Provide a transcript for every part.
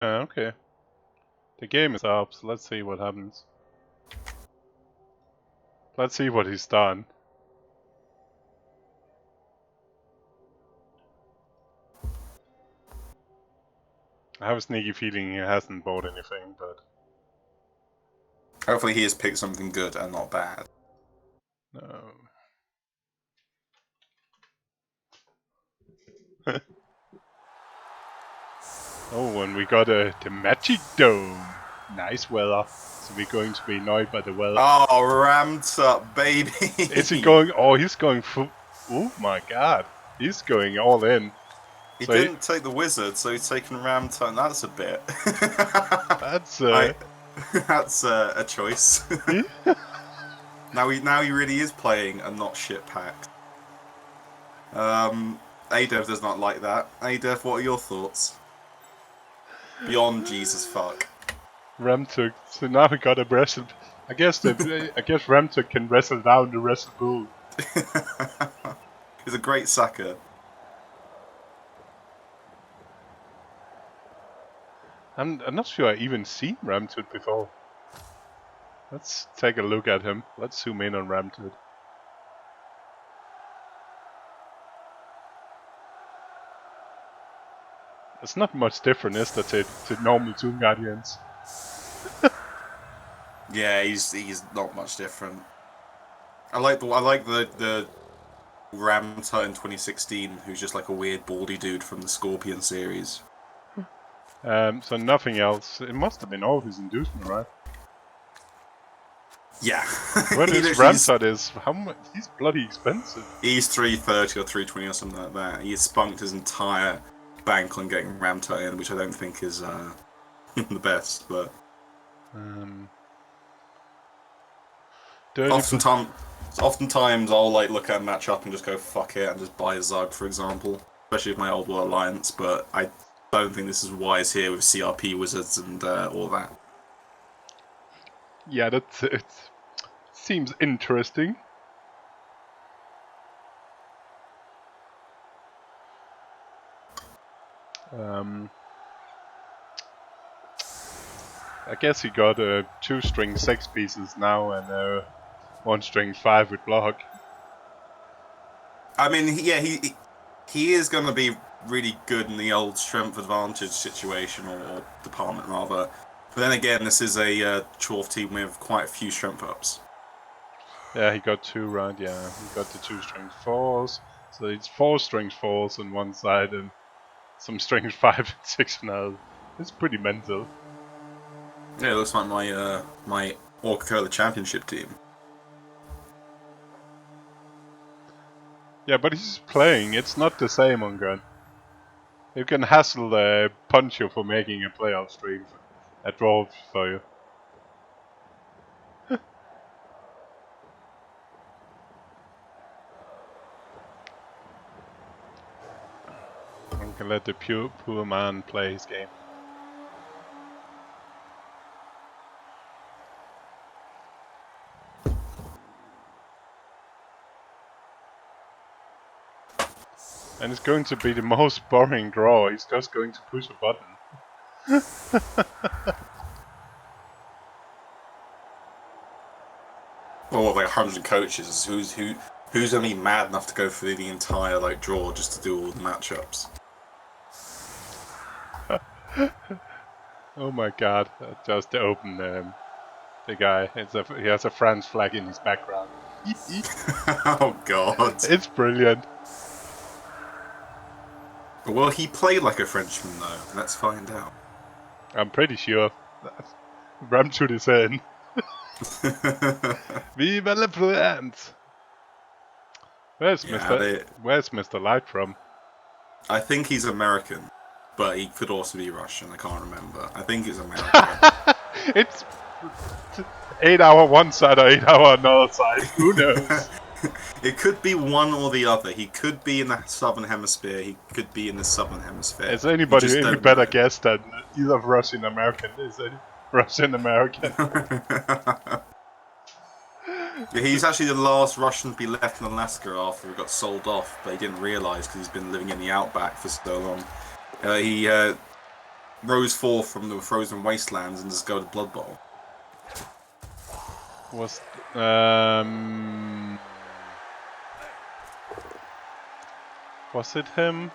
Okay. The game is up, so let's see what happens. Let's see what he's done. I have a sneaky feeling he hasn't bought anything, but... Hopefully he has picked something good and not bad. No. Oh, and we got the Magic Dome. Nice weather. So we're going to be annoyed by the weather. Oh, ramped up, baby! Is he going... Oh, he's going full... Oh my god. He's going all in. He so didn't take the wizard, so he's taken ramped up, and that's a bit. That's that's a choice. Now he really is playing and not shit packed. Adev does not like that. Adev, what are your thoughts? Beyond Jesus fuck. Ramtuk. So now we got a wrestle. I guess Ramtuk can wrestle down the wrestle bull. He's a great sacker. I'm not sure I even seen Ramtuk before. Let's take a look at him. Let's zoom in on Ramtuk. It's not much different, is there, to normal Tomb Guardians? Yeah, he's not much different. I like the Ramtut in 2016, who's just like a weird baldy dude from the Scorpion series. So nothing else. It must have been all his inducement, right? Yeah. What his Ramtut is? How much? He's bloody expensive. He's 330 or 320 or something like that. He spunked his entire bank on getting Ramtut in, which I don't think is the best, but. Oftentimes I'll like look at a matchup and just go fuck it and just buy a Zug, for example, especially with my Old World Alliance. But I don't think this is wise here with CRP wizards and all that. Yeah, it seems interesting. I guess he got 2 string 6 pieces now and 1 string 5 with block. I mean, yeah, he is going to be really good in the old strength advantage situation or department rather. But then again, this is a Dwarf team with quite a few strength ups. Yeah, he got 2 right. Yeah, he got the 2 string 4s. So it's 4 string 4s on one side and some string 5 and 6 on the other. It's pretty mental. Yeah, it looks like my Orca-Cola Championship team. Yeah, but he's playing. It's not the same on Gun. You can hassle Poncho for making a playoff stream at Dwarf for you. I can let the poor man play his game. And it's going to be the most boring draw. He's just going to push a button. Well, like 100 coaches. Who's going to be mad enough to go through the entire like draw just to do all the matchups? Oh my god! Just to open the guy. He has a France flag in his background. Oh god! It's brilliant. Well, he played like a Frenchman though. Let's find out. I'm pretty sure. Ramchut is in. Viva la France! Where's Mr. Light from? I think he's American, but he could also be Russian. I can't remember. I think he's American. It's 8 hour one side or 8 hour another side. Who knows? It could be one or the other. He could be in the southern hemisphere. He could be in the southern hemisphere. Is anybody any better guess than either Russian American? Is any Russian American? Yeah, he's actually the last Russian to be left in Alaska after he got sold off, but he didn't realise because he's been living in the outback for so long. rose forth from the frozen wastelands and just go to Blood Bowl. Was it him?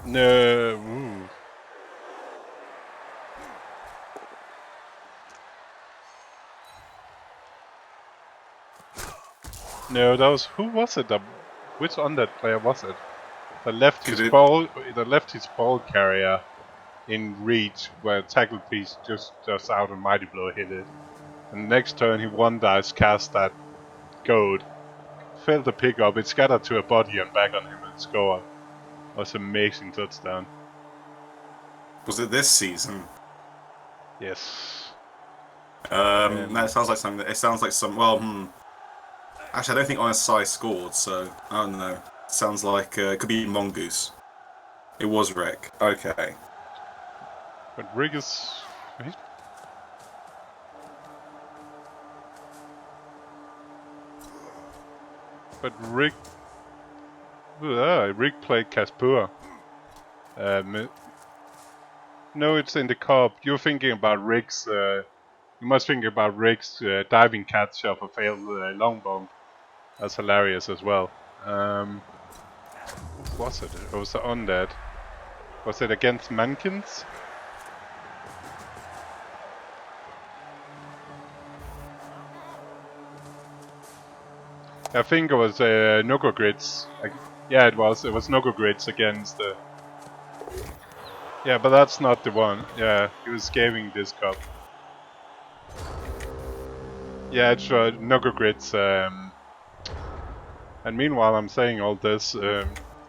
No. Ooh. No, that was, who was it? Which Undead player was it? That left his ball carrier in reach where tackle piece just out and Mighty Blow hit it. And next turn he one dice cast that goad, failed to pick up, it scattered to a body and back on him and scored. That was an amazing touchdown. Was it this season? Yes. No, it sounds like something. It sounds like some. Well, actually, I don't think ISI scored, so I don't know. It sounds like it could be Mongoose. It was Rick. Okay. But Rick is. But Rick. Rick played Kaspur. No, it's in the cup. You're thinking about Rick's. You must think about Rick's diving catch of a failed long bomb. That's hilarious as well. What was it? It was Undead. Was it against Mankins? I think it was Nogogrits. Yeah, it was. It was Nogogrits against the. Yeah, but that's not the one. Yeah, he was scaling this cup. Yeah, it's Nogogrits. And meanwhile, I'm saying all this.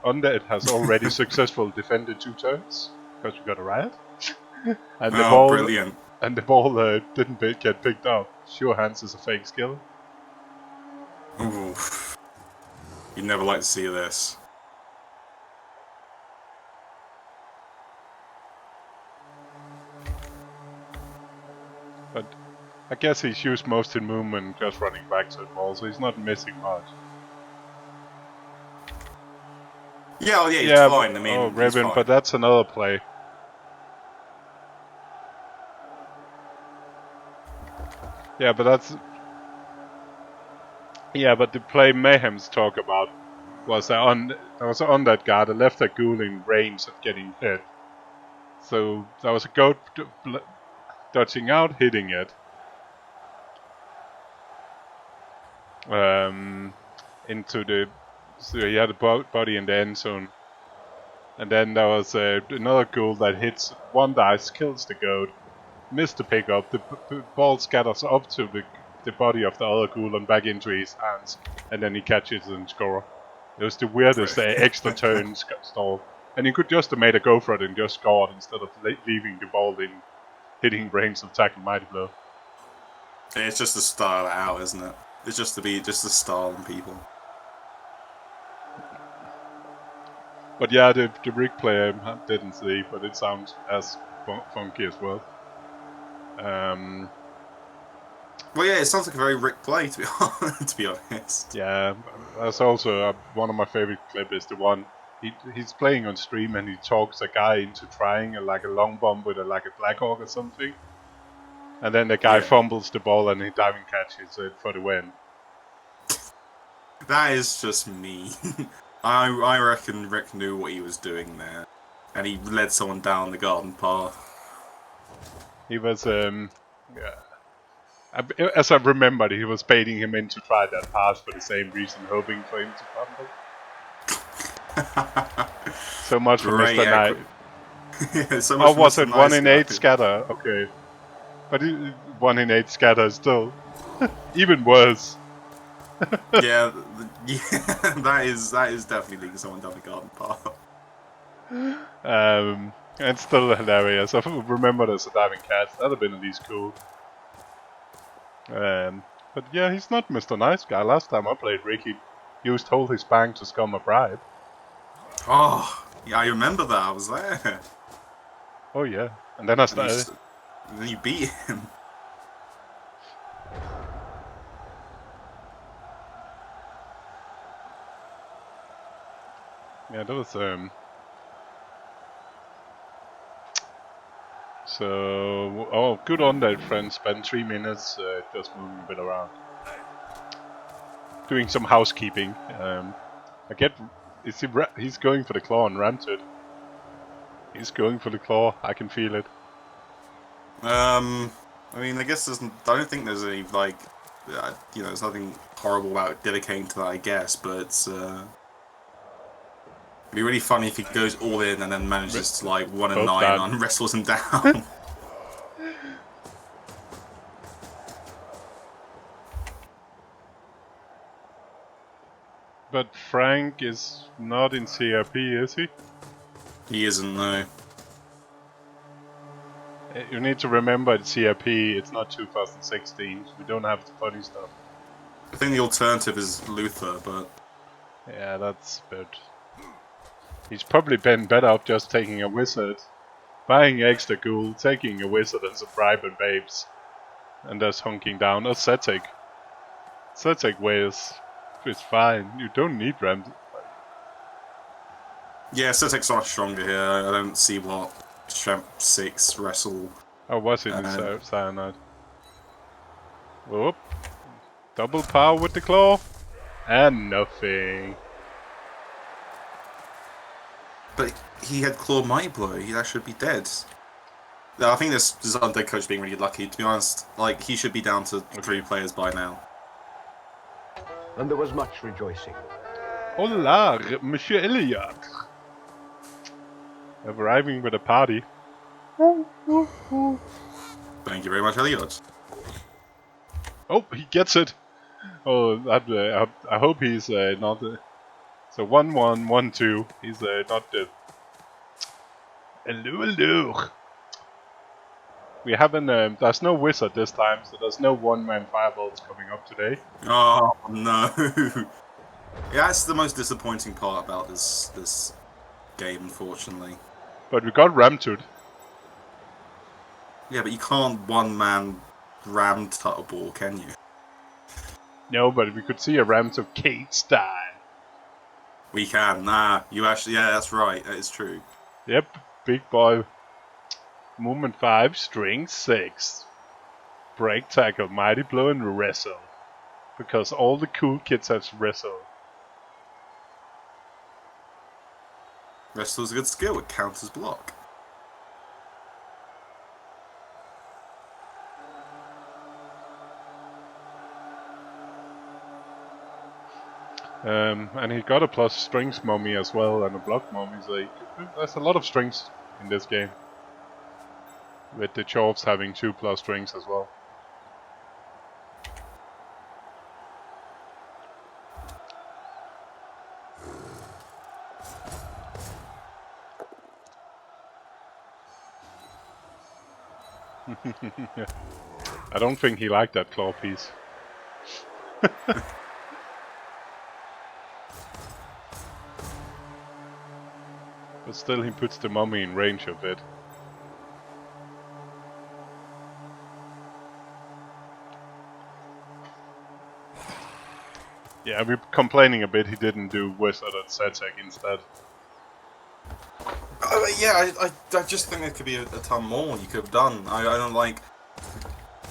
Undead has already successfully defended 2 turns because we got a riot, and the ball. Brilliant. And the ball didn't get picked up. Sure hands is a fake skill. Ooh. You'd never like to see this. But I guess he's used most in movement just running back to the ball, so he's not missing much. Yeah, well, yeah, he's fine. I mean, Raven, but that's another play. Yeah, but that's. Yeah, but the play Mayhem's talk about was on that guy that left a ghoul in range of getting hit. So that was a goat dodging out, hitting it. Into the. So he had a body in the end zone. And then there was another ghoul that hits one dice, kills the goat, missed the pickup, the ball scatters up to the body of the other ghoul and back into his hands, and then he catches and scores. It was the weirdest extra turn stall. And he could just have made a go for it and just scored instead of leaving the ball in hitting range of tackle Mighty Blow. It's just to style it out, isn't it? It's just to style on people. But yeah, the Rick player didn't see, but it sounds as funky as well. Well, yeah, it sounds like a very Rick play, to be honest. Yeah, that's also one of my favorite clips is the one he's playing on stream and he talks a guy into trying a long bomb with a Black Hawk or something, and then the guy fumbles the ball and he diving catches it for the win. That is just me. I reckon Rick knew what he was doing there, and he led someone down the garden path. He was as I remembered, he was baiting him in to try that pass for the same reason, hoping for him to fumble. So much for Mr. Knight. Yeah, so much was Mr. it Nice 1 in guy. 8 scatter? Okay. But 1 in 8 scatter is still even worse. yeah, that is definitely leading someone down the garden path. It's still hilarious. I remember there's a diving cat. That'd have been at least cool. But yeah, he's not Mr. Nice Guy. Last time I played Rick, he used hold his bank to scum a bribe. Oh, yeah, I remember that. I was there. Oh yeah, and then I started. And then you beat him. Yeah, that was So, oh, good on that friend. Spent 3 minutes just moving a bit around, doing some housekeeping. He's going for the claw and ranted. He's going for the claw. I can feel it. I mean, I guess I don't think there's any like, there's nothing horrible about dedicating to that, I guess. But it's it'd be really funny if he goes all in and then manages to like 1 and 9 and wrestles him down. But Frank is not in CRP, is he? He isn't, no. You need to remember it's CRP, it's not 2016. We don't have the funny stuff. I think the alternative is Luther, but... Yeah, that's bad. He's probably been better off just taking a wizard, buying extra ghoul, taking a wizard and some bribing babes, and just hunking down. Ascetic. Ascetic way is fine. You don't need Ram. Yeah, Cetic's much stronger here. I don't see what Strength 6 wrestle... Oh, was it in Cyanide? Whoop. Double power with the claw. And nothing. But he had Claw Mighty Blow. He should be dead. No, I think this Undead coach being really lucky. To be honest, like, he should be down to 3 players by now. And there was much rejoicing. Hola, Monsieur Elliot. Arriving with a party. Thank you very much, Elliot. Oh, he gets it. Oh, that, I hope he's not... so 1-1, 1-2. He's not the... Hello. We haven't... there's no wizard this time, so there's no one-man fireballs coming up today. Oh, no. Yeah, that's the most disappointing part about this game, unfortunately. But we got Ramtud. Yeah, but you can't one-man ram Tuttleball, can you? No, but we could see a Ramtud Kate style. We can. Nah, you actually... Yeah, that's right. That is true. Yep, big boy. Movement 5, string 6. Break, tackle, mighty blow, and wrestle. Because all the cool kids have wrestle. Wrestle's a good skill. It counts as block. And he got a plus strings mummy as well, and a block mummy. So there's a lot of strings in this game. With the Chorfs having 2+ strings as well. I don't think he liked that claw piece. But still he puts the mummy in range a bit. Yeah, we're complaining a bit he didn't do Wizard at Cetek instead. Yeah, I just think there could be a ton more you could have done. I don't like...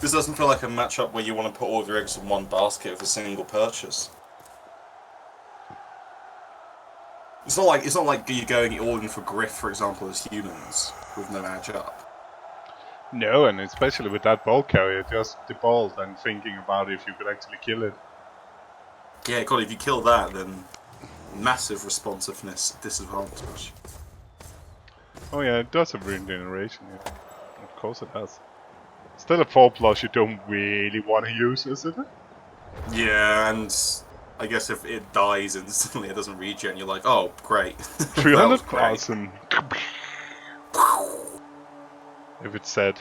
This doesn't feel like a matchup where you want to put all of your eggs in one basket with a single purchase. It's not like you're going all in for Griff, for example, as humans, with no edge up. No, and especially with that ball carrier, just the balls and thinking about if you could actually kill it. Yeah, God, if you kill that, then massive responsiveness disadvantage. Oh yeah, it does have regeneration, yeah. Of course it has. Still a 4+ you don't really want to use, is it? Yeah, and I guess if it dies instantly, it doesn't regen, you're like, oh, great. 300,000. If it's said.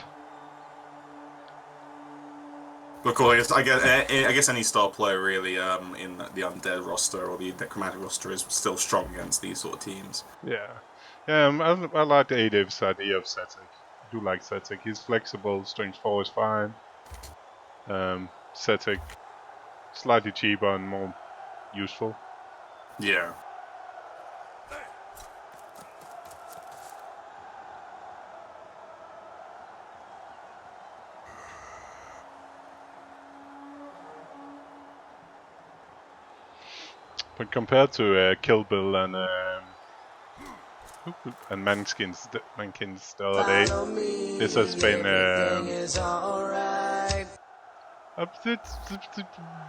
Of course, I guess any star player really in the Undead roster or the Necromantic roster is still strong against these sort of teams. Yeah. I like Adiv's idea of Cetek. I do like Cetek. He's flexible, strength 4 is fine. Cetek, slightly cheaper and more useful. Yeah. But compared to Kill Bill and Mankins the other day, this has been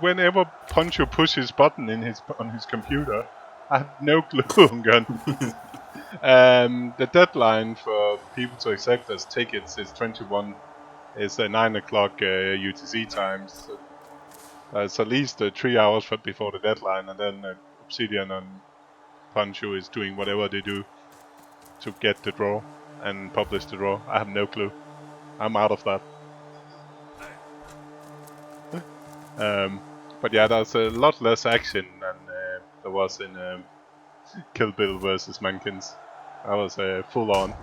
whenever Poncho pushes button on his computer, I have no clue on gun. The deadline for people to accept as tickets is 9 o'clock UTC times. So it's at least 3 hours before the deadline, and then Obsidian and Poncho is doing whatever they do to get the draw and publish the draw. I have no clue. I'm out of that. But yeah, there's a lot less action than there was in Kill Bill versus Mankins. That was full on.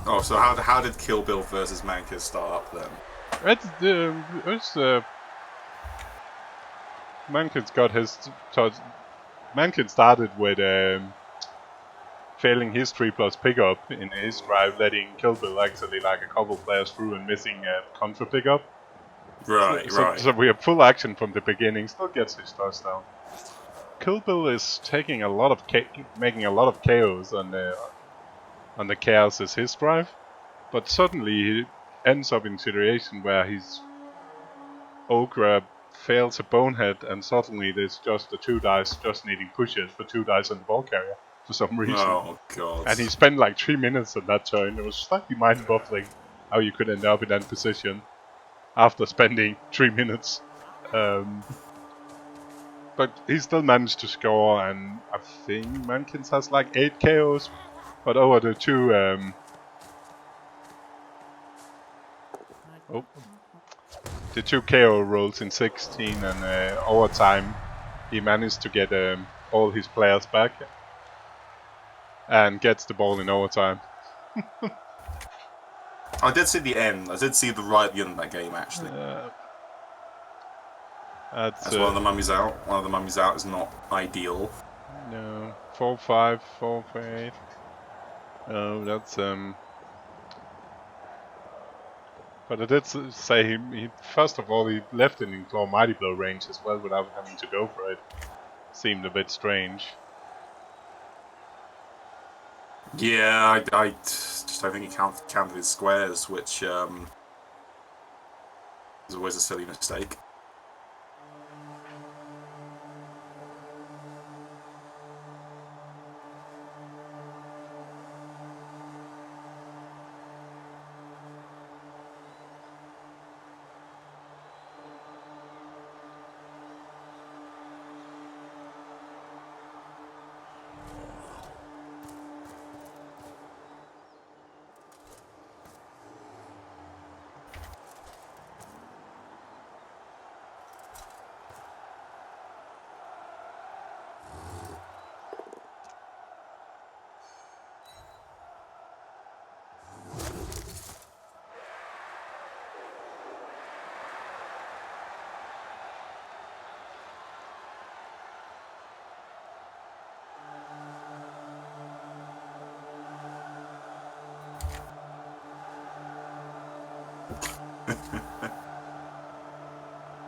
Oh, so how did Kill Bill versus Mankins start up then? Mankins got his. Mankins started with failing his 3+ pickup in his drive, letting Kill Bill actually like a couple players through and missing a contra pickup. Right. So we have full action from the beginning. Still gets his touchdown. Kill Bill is taking making a lot of KOs on the chaos as his drive, but suddenly he ends up in a situation where his Ogre fails a bonehead, and suddenly there's just the 2 dice just needing pushes for 2 dice on the ball carrier for some reason. Oh god! And he spent like 3 minutes on that turn. It was slightly mind-boggling how you could end up in that position after spending 3 minutes. But he still managed to score, and I think Mankins has like 8 KOs. But over the two the 2 KO rolls in 16 and overtime, he managed to get all his players back and gets the ball in overtime. I did see the end. I did see the right at the end of that game, actually. That's one of the mummies out. One of the mummies out is not ideal. No, 4-5, 4-8. Oh, that's But I did say he first of all he left it in Claw Mighty Blow range as well without having to go for it. Seemed a bit strange. Yeah, I just don't think he counted his squares, which is always a silly mistake.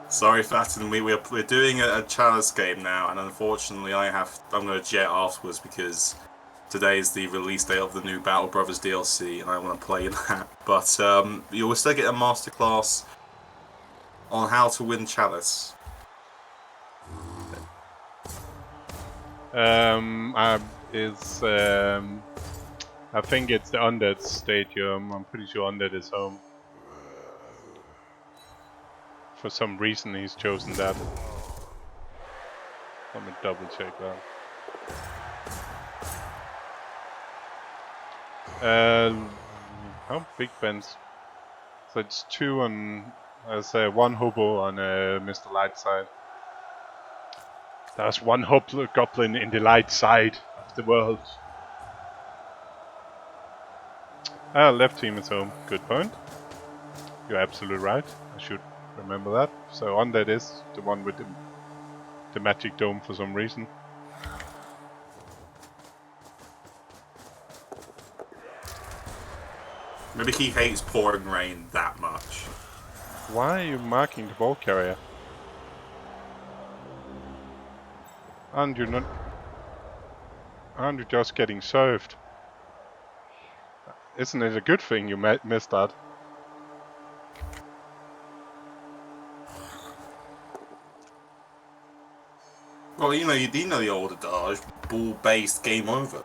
Sorry, Fatten, we're doing a chalice game now, and unfortunately I'm going to jet afterwards because today is the release date of the new Battle Brothers DLC, and I want to play that. But you will still get a masterclass on how to win chalice. I think it's the Undead Stadium. I'm pretty sure Undead is home. For some reason he's chosen that. Let me double check that. Oh, big Ben's. So it's 2 on, as 1 hobo on Mr. Light side. There's 1 goblin in the light side of the world. Left team is home. Good point. You're absolutely right. I should remember that. So Undead is the one with the magic dome for some reason. Maybe he hates pouring rain that much. Why are you marking the ball carrier? Aren't you not? Aren't you just getting served? Isn't it a good thing you missed that? Well, you know the old adage, ball-based, game over.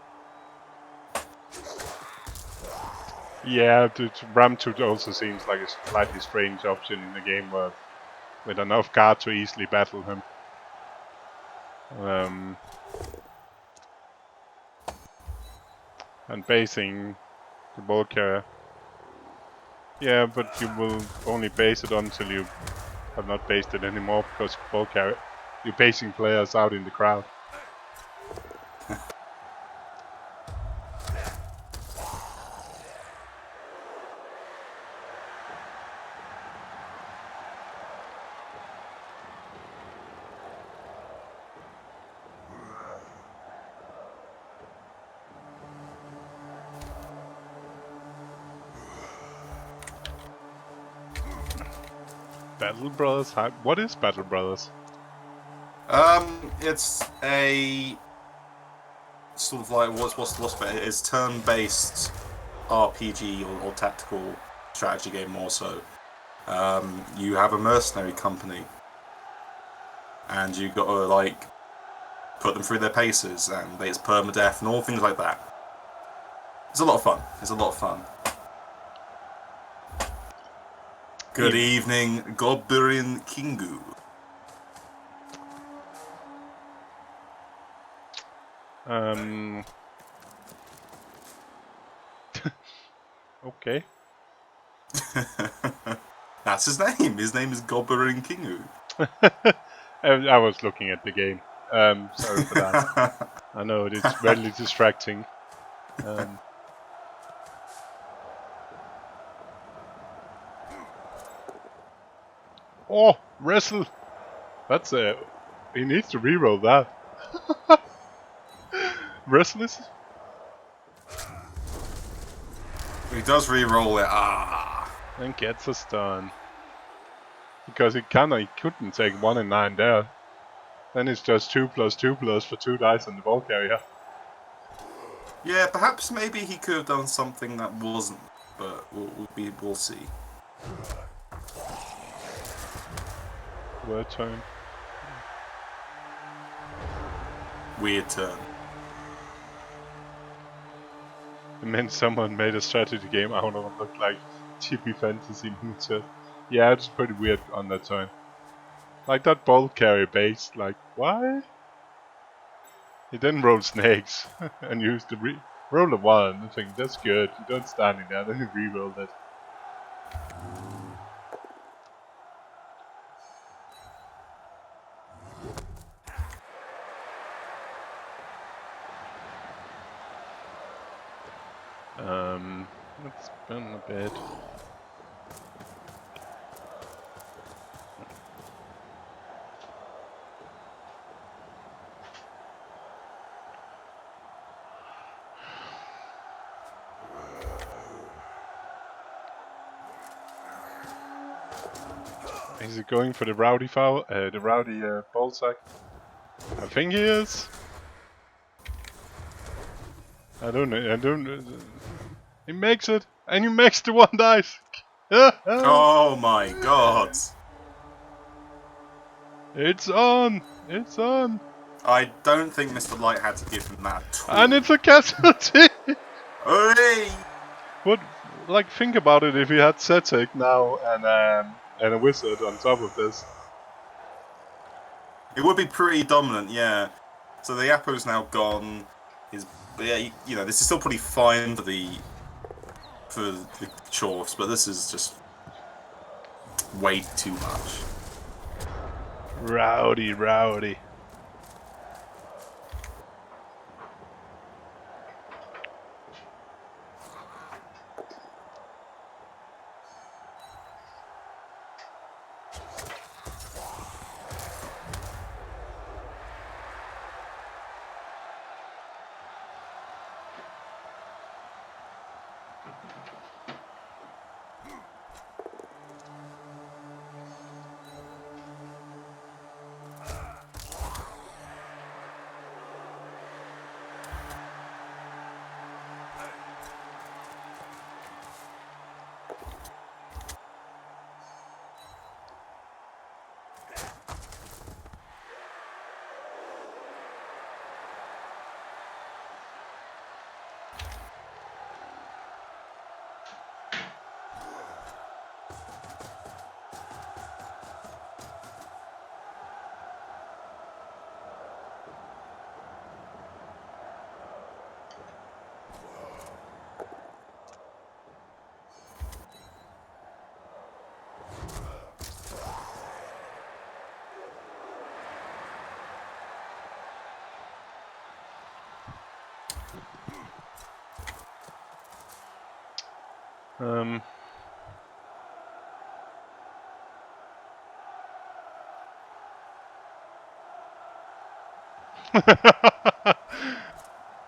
Yeah, Ramtut also seems like a slightly strange option in the game where, with enough guard to easily battle him. And basing the ball carrier. Yeah, but you will only base it until you have not based it anymore because ball carrier, you're basing players out in the crowd. Battle Brothers? What is Battle Brothers? It's a sort of like what's better? It's turn-based RPG or tactical strategy game more so. You have a mercenary company, and you got to like put them through their paces, and it's permadeath and all things like that. It's a lot of fun. It's a lot of fun. Good evening, Goblin Kingu. Okay. That's his name. His name is Goblin Kingu. I was looking at the game. Sorry for that. I know it's really distracting. Oh, wrestle! That's he needs to reroll that. Wrestle is. He does re-roll it. Ah. And gets a stun. Because he couldn't take 1 and 9 there. Then it's just 2+2+ for 2 dice on the ball carrier. Yeah, perhaps maybe he could have done something that wasn't, but we'll see. Word turn. Weird turn. And then someone made a strategy game out of what looked like chippy fantasy miniatures. Yeah, it's pretty weird on that turn. Like that ball carrier base, like, why? He then rolled snakes and used the roll a 1. I think that's good. You don't stand in there, then he re-rolled it. Let's spin a bit. Is he going for the rowdy foul? The rowdy ball sack? I think he is. I don't know. He makes it, and he makes the 1 dice. Oh my god! It's on. It's on. I don't think Mr. Light had to give him that at all. And it's a casualty. Hooray! What? Like, think about it. If he had Cetic now and a wizard on top of this. It would be pretty dominant, yeah. So the Apo's now gone. Yeah, you know, this is still pretty fine for the Chorfs, but this is just way too much. Rowdy, rowdy.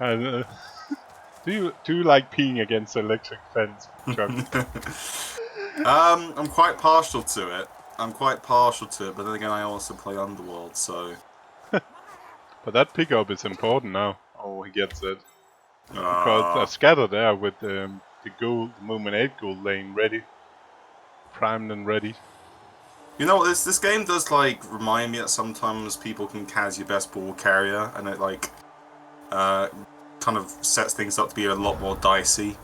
And, do you like peeing against the electric fence, Chuck? I'm quite partial to it. But then again, I also play Underworld, so. But that pickup is important now. Oh, he gets it. Because I scatter there with the gold, the movement 8 gold lane ready, primed and ready. You know, this game does like remind me that sometimes people can cas your best ball carrier, and it like kind of sets things up to be a lot more dicey.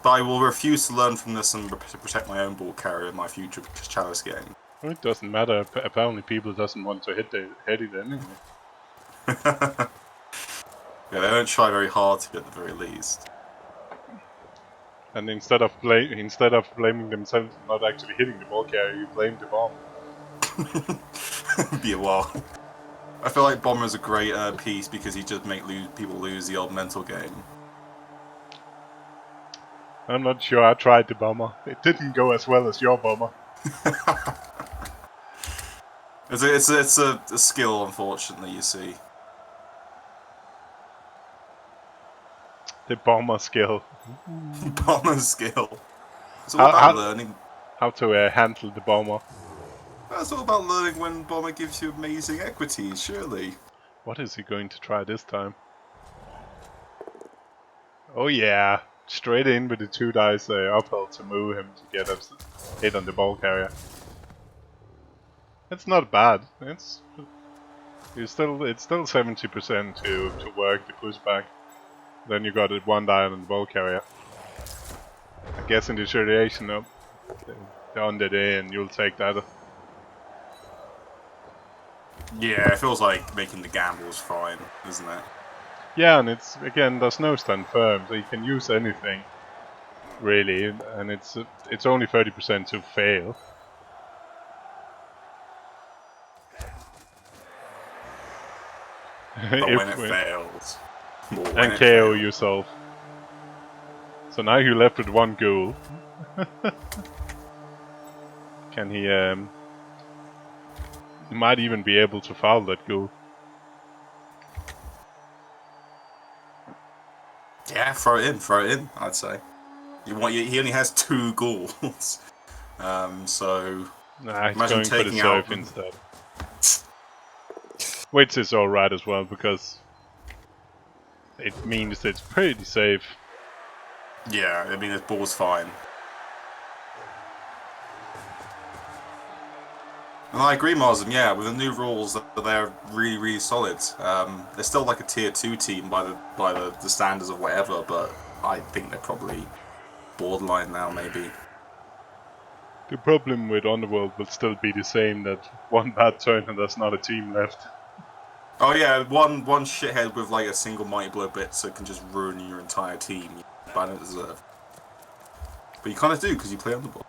But I will refuse to learn from this and protect my own ball carrier in my future Chalice game. Well, it doesn't matter. Apparently, people doesn't want to hit it anyway. Yeah, they don't try very hard to, at the very least. And instead of blaming themselves for not actually hitting the ball carrier, you blame the bomb. Be a while. I feel like Bomber's a great piece because he just make people lose the old mental game. I'm not sure. I tried the bomber. It didn't go as well as your bomber. It's a skill, unfortunately. You see. The bomber skill. Bomber skill. It's all about learning. How to handle the bomber. That's all about learning when Bomber gives you amazing equities, surely. What is he going to try this time? Oh yeah, straight in with the 2 dice uphill to move him to get a hit on the ball carrier. It's not bad. It's still 70% to work the pushback. Then you got it 1 die on the ball carrier. I guess in the situation of the Undead and you'll take that. Yeah, it feels like making the gambles fine, isn't it? Yeah, and it's again there's no stand firm, so you can use anything, really, and it's only 30% to fail. But when it fails, and KO yourself. So now you're left with 1 ghoul. Can he? He might even be able to foul that ghoul. Yeah, throw it in. I'd say. He only has 2 ghouls, so. Nah, he's imagine going for the taking surf out instead. Which is alright as well, because it means it's pretty safe. Yeah, I mean, his ball's fine. And I agree, Marsden, yeah, with the new rules, they're really, really solid. They're still like a tier 2 team by the standards of whatever, but I think they're probably borderline now, maybe. The problem with Underworld will still be the same, that 1 bad turn and there's not a team left. Oh yeah, one shithead with like a single Mighty Blow bit so it can just ruin your entire team. I don't deserve. But you kind of do because you play Underworld.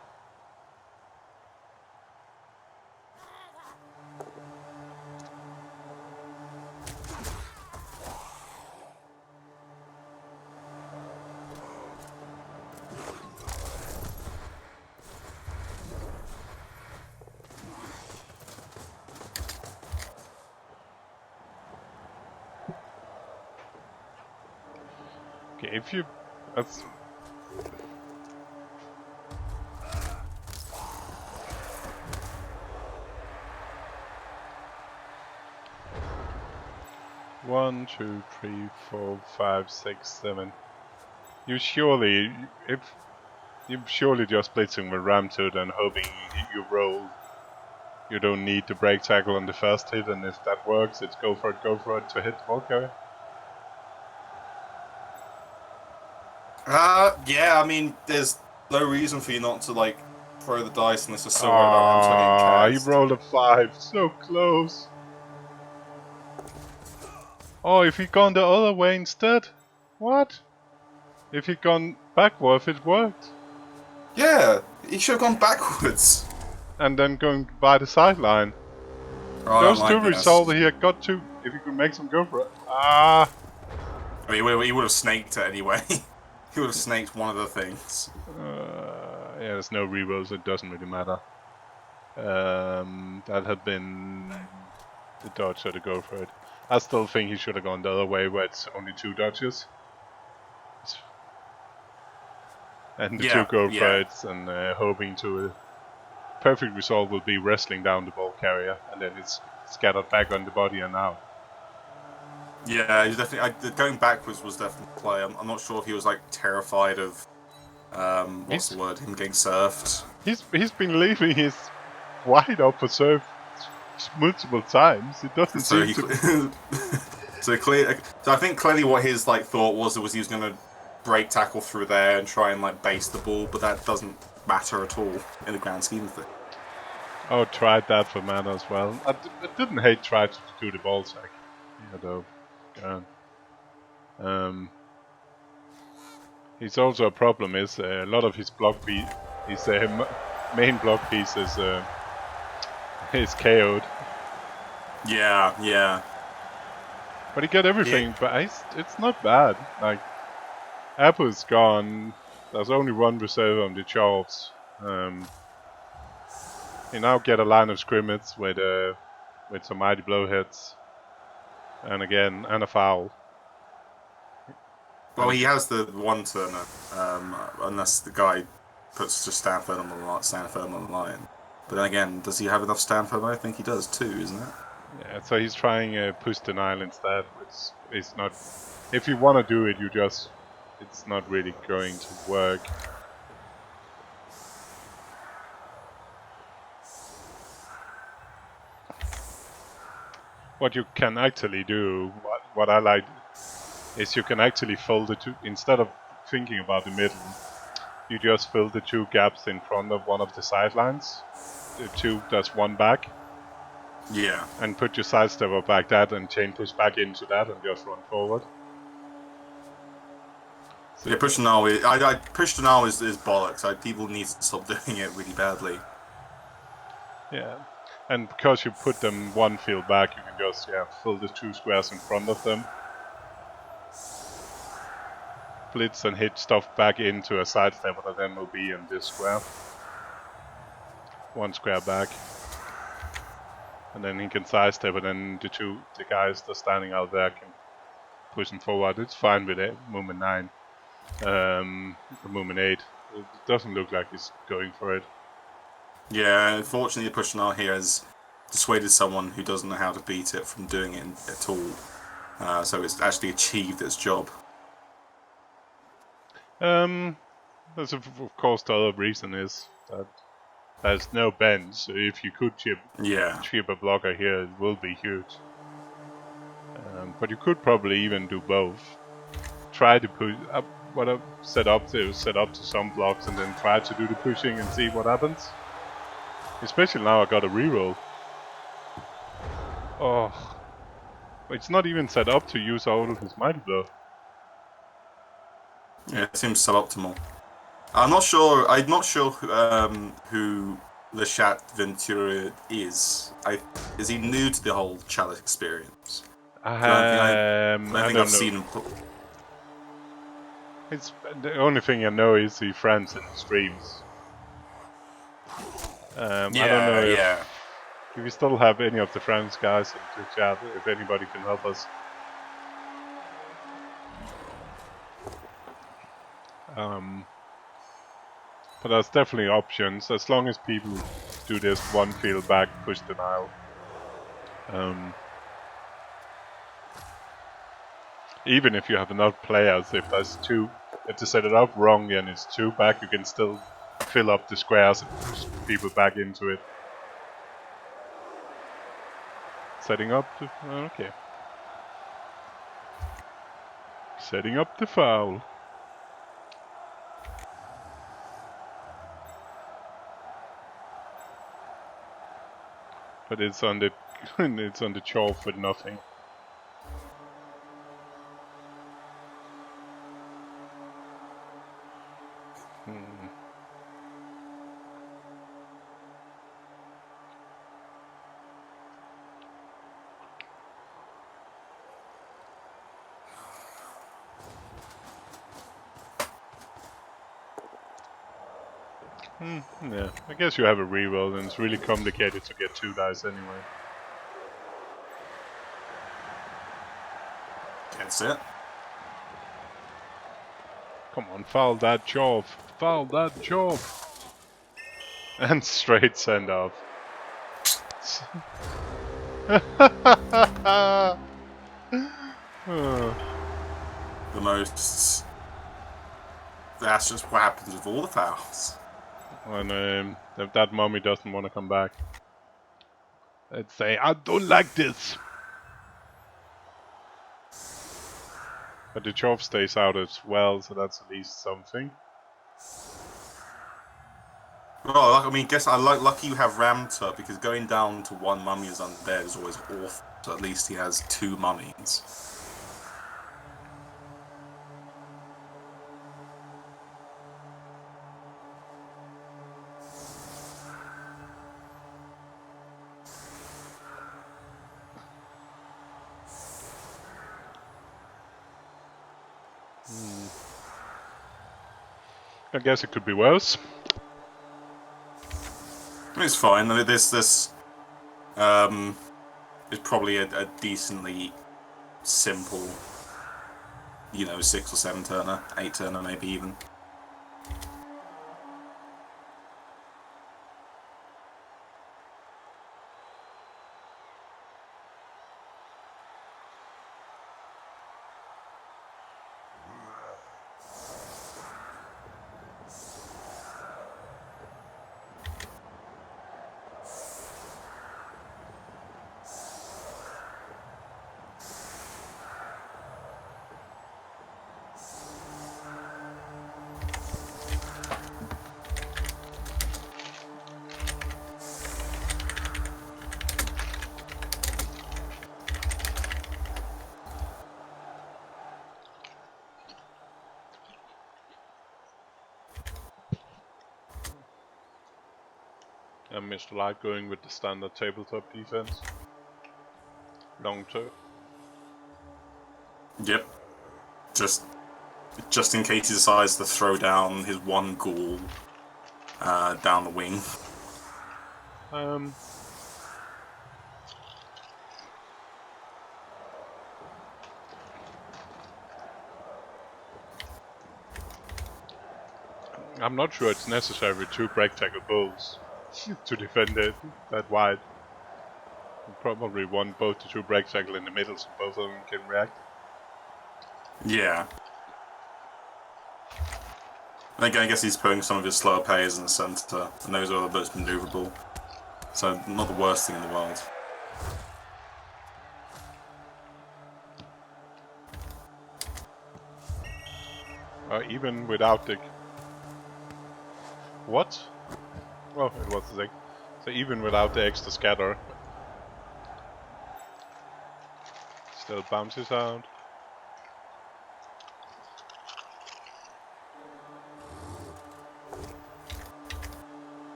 Okay, if you... That's... One, two, three, 4, 5, 6, 7. You surely... You're surely just blitzing with Ramtooth and hoping you roll. You don't need to break tackle on the first hit, and if that works, it's go for it to hit the ball carrier. Yeah, I mean, there's no reason for you not to, like, throw the dice unless you're so worried about Ah, Ramtooth he getting cast. rolled a 5, so close. Oh, if he'd gone the other way instead? What? If he'd gone backward, it worked. Yeah, he should have gone backwards. And then going by the sideline. Oh, I don't Those two like this. results he had got to, if he could make some go for it. Ah! I mean, he would have snaked it anyway. He would have snaked one of the things. Yeah, there's no rerolls, it doesn't really matter. That had been the dodge or the go for it. I still think he should have gone the other way where it's only 2 dodges. And the 2 go for it, and hoping to a perfect result will be wrestling down the ball carrier, and then it's scattered back on the body and out. Yeah, he's definitely. Going backwards was definitely a play. I'm not sure if he was like terrified of what's the word? Him getting surfed. He's been leaving his wide up for serve multiple times. It doesn't seem to. So I think clearly what his like thought was he was going to break tackle through there and try and like base the ball, but that doesn't matter at all in the grand scheme of things. Oh, tried that for mana as well. I didn't hate try to do the ball sack. Yeah, though. He's also a problem is a lot of his block piece, his main block piece is KO'd. Yeah. But he got everything, but it's not bad. Like, Apple's gone, there's only one reserve on the Charles. You now get a line of scrimmage with some mighty blow hits. And again, and a foul. Well, he has the one turner, unless the guy puts just Stanford on the line. But then again, does he have enough Stanford? I think he does too, isn't it? Yeah, so he's trying push denial instead, which is not. If you want to do it, it's not really going to work. What you can actually do, what I like, is you can actually fill the two, instead of thinking about the middle, you just fill the 2 gaps in front of one of the sidelines. The 2 does 1 back. Yeah. And put your sidestepper back that and chain push back into that and just run forward. So yeah, push now. I push to now is bollocks. People need to stop doing it really badly. Yeah. And because you put them 1 field back, you can just fill the 2 squares in front of them. Blitz and hit stuff back into a sidestepper that then will be in this square. 1 square back. And then he can sidestep and then the guys that are standing out there can push him forward. It's fine with it, movement 9. Movement 8. It doesn't look like he's going for it. Yeah, unfortunately the push now here has dissuaded someone who doesn't know how to beat it from doing it at all. So it's actually achieved its job. There's of course the other reason is that there's no bend, so if you could chip a blocker here, it will be huge. But you could probably even do both. Try to push up what I've set up to some blocks and then try to do the pushing and see what happens. Especially now I got a reroll. Oh, it's not even set up to use all of his mighty blow. Yeah, it seems suboptimal. I'm not sure who Lechatventru is. Is he new to the whole challenge experience? I don't think I've seen him. It's the only thing I know is he friends in the streams. I don't know if we still have any of the friends guys in the chat. If anybody can help us. But there's definitely options as long as people do this 1 field back push denial. Even if you have enough players, if there's two, if to set it up wrongly and it's two back, you can still fill up the squares and push people back into it. Setting up the... okay. Setting up the foul. But it's on the it's on the chalk with nothing. Yeah, I guess you have a reroll and it's really complicated to get 2 dice anyway. That's it. Come on, foul that job. Foul that job. And straight send off. The most... That's just what happens with all the fouls. And if that mummy doesn't want to come back, let's say, I don't like this. But the chop stays out as well, so that's at least something. Well, I mean, guess I lucky you have Ramtur, because going down to 1 mummy as undead is always awful. So at least he has 2 mummies. I guess it could be worse. It's fine. I mean, this is probably a decently simple, you know, 6 or 7 turner, 8 turner maybe even. And Mr. Light going with the standard tabletop defense. Long turn. Yep. Just in case he decides to throw down his 1 ghoul down the wing. I'm not sure it's necessary with 2 break tackle bulls to defend it that wide. You probably want both the 2 break tackle in the middle so both of them can react. Yeah. I guess he's putting some of his slower players in the centre, and those are the most manoeuvrable. So, not the worst thing in the world. Even without the... What? Well, it was the thing. So even without the extra scatter, still bounces out.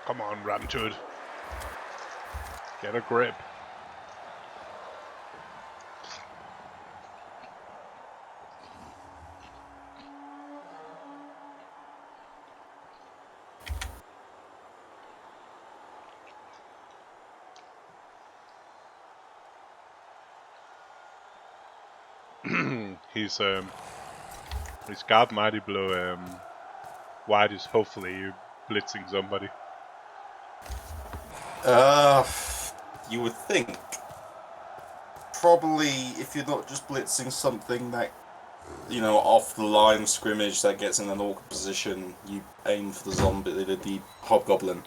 Come on, Ramtud. Get a grip. He's got mighty blow. White is hopefully blitzing somebody. You would think. Probably, if you're not just blitzing something that, you know, off the line of scrimmage that gets in an awkward position, you aim for the zombie, the hobgoblin.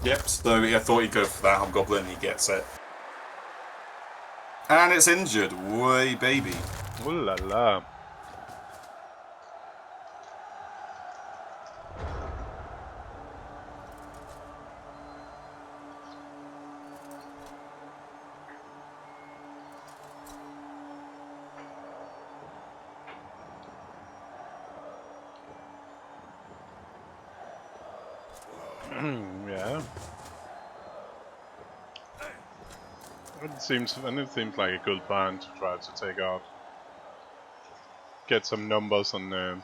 Yep, so I thought he'd go for that hobgoblin, he gets it. And it's injured, way baby. Ooh la la. Yeah. It seems like a good plan to try to take out, get some numbers on the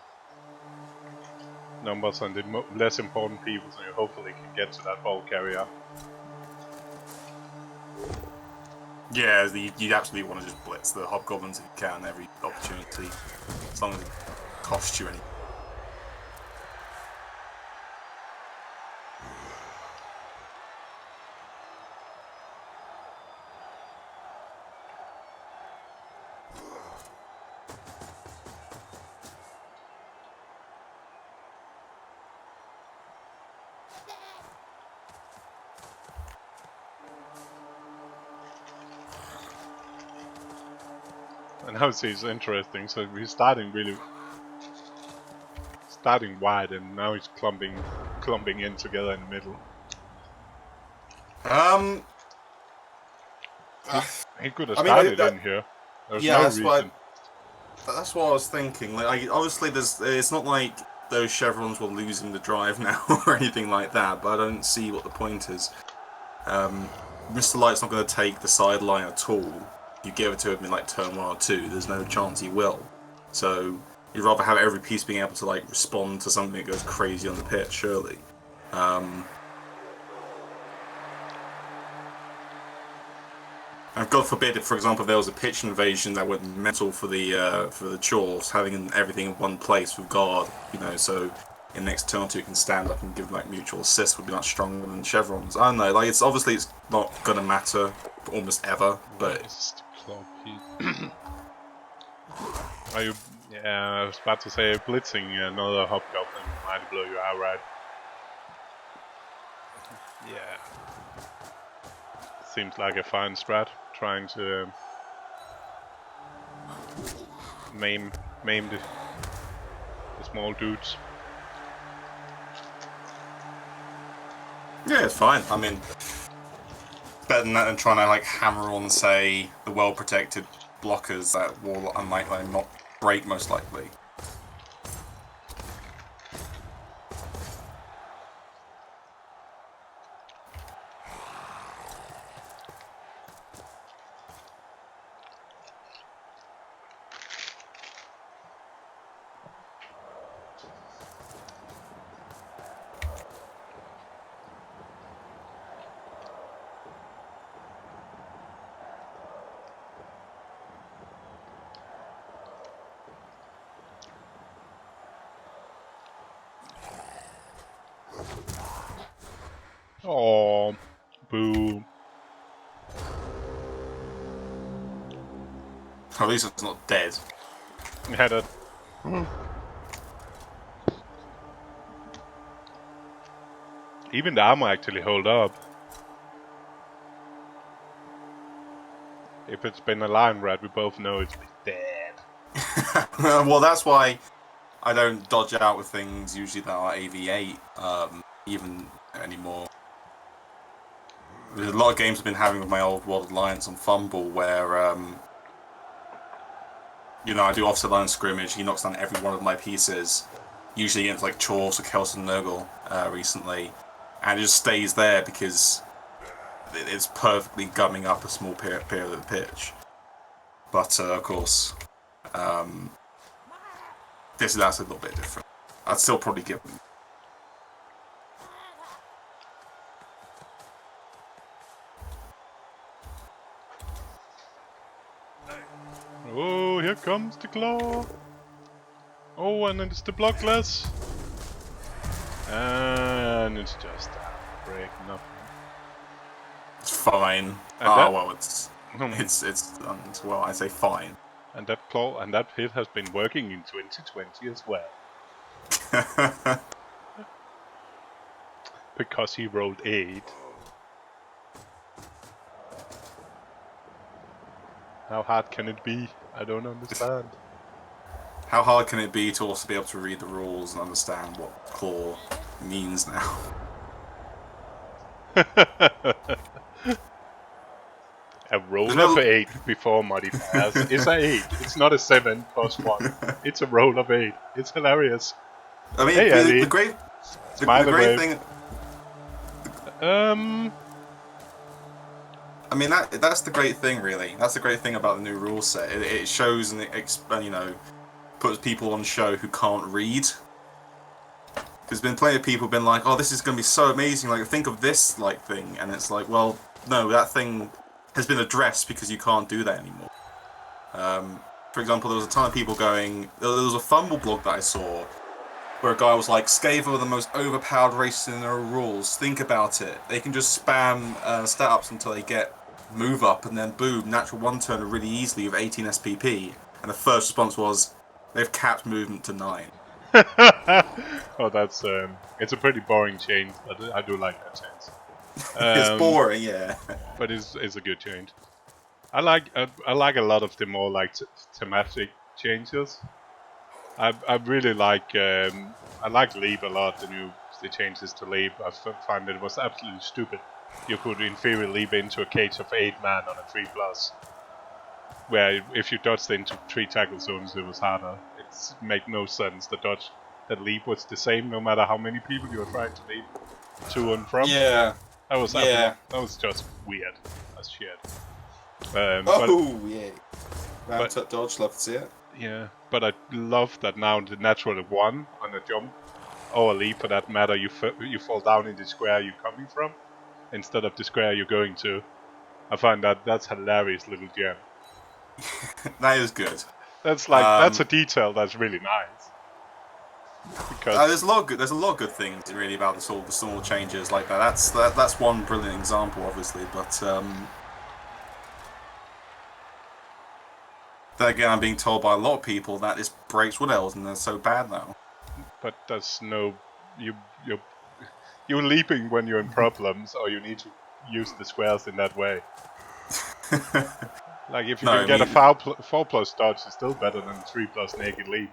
less important people, so you hopefully can get to that ball carrier. Yeah, you absolutely want to just blitz the hobgoblins if you can every opportunity, as long as it costs you any. And now it's interesting, so he's starting wide, and now he's clumping in together in the middle. He could have started in here. There's no reason. That's what I was thinking. Like, obviously, it's not like those chevrons will lose him the drive now or anything like that. But I don't see what the point is. Mr. Light's not going to take the sideline at all. You give it to him in like turn 1 or 2. There's no chance he will. So you'd rather have every piece being able to like respond to something that goes crazy on the pitch, surely. And God forbid, if, for example, there was a pitch invasion that went mental for the chores, having everything in one place with guard, you know, so in the next turn or 2 can stand up and give like mutual assists would be much stronger than chevrons. I don't know, like it's not gonna matter almost ever, but Are you? Yeah, I was about to say blitzing another hobgoblin might blow you out, right? Yeah. Seems like a fine strat, trying to maim the small dudes. yeah, it's fine. I mean, better than that than trying to like hammer on, say, the well-protected blockers that will unlikely not break most likely. Oh, boo. At least it's not dead. Yeah, that Even the armor actually hold up. If it's been a line rat, we both know it's been dead. Well, that's why I don't dodge out with things usually that are AV8 even anymore. There's a lot of games I've been having with my old World Alliance on Fumble where, you know, I do offset line scrimmage. He knocks down every one of my pieces, usually against like Chors or Kelson Nurgle recently, and it just stays there because it's perfectly gumming up a small period of the pitch. But of course, that's a little bit different. I'd still probably give them. Oh, here comes the claw. Oh, and it's the blockless. And it's just a break, nothing. It's fine. And well, it's well, I say fine. And that claw and that hit has been working in 2020 as well. Because he rolled 8. How hard can it be? I don't understand. How hard can it be to also be able to read the rules and understand what claw means now? A roll of 8 before modifiers is a 8. It's not a 7 plus 1. It's a roll of 8. It's hilarious. I mean, Hey, the great thing. I mean, that's the great thing, really. That's the great thing about the new rule set. It shows and you know, puts people on show who can't read. There's been plenty of people been like, "Oh, this is going to be so amazing! Like, think of this like thing," and it's like, well, no, that thing has been addressed because you can't do that anymore. For example, there was a ton of people going. There was a Fumble blog that I saw where a guy was like, "Skaven are the most overpowered races in their rules. Think about it. They can just spam stat ups until they get move up, and then boom, natural one turner really easily with 18 SPP." And the first response was, "They've capped movement to 9." Oh, that's it's a pretty boring change, but I do like that change. It's boring, yeah. But it's a good change. I like a lot of the more like thematic changes. I really like I like Leap a lot. The changes to Leap. I find that it was absolutely stupid. You could in theory leap into a cage of 8 man on a 3+, where if you dodged into 3 tackle zones, it was harder. It made no sense. That leap was the same no matter how many people you were trying to leap to and from. Yeah. That was just weird as shit. Yeah. Round up dodge, love to see it. Yeah, but I love that now the natural 1 on a jump, or a leap for that matter, you fall down in the square you're coming from, instead of the square you're going to. I find that's hilarious little gem. That is good. That's like that's a detail that's really nice. Because there's a lot of good things really about the small changes like that. That's one brilliant example, obviously, but then again, I'm being told by a lot of people that this breaks wood elves and they're so bad now. But there's no you're leaping when you're in problems, or you need to use the squares in that way. Like if you can get a 4+ dodge, it's still better than 3+ naked leap.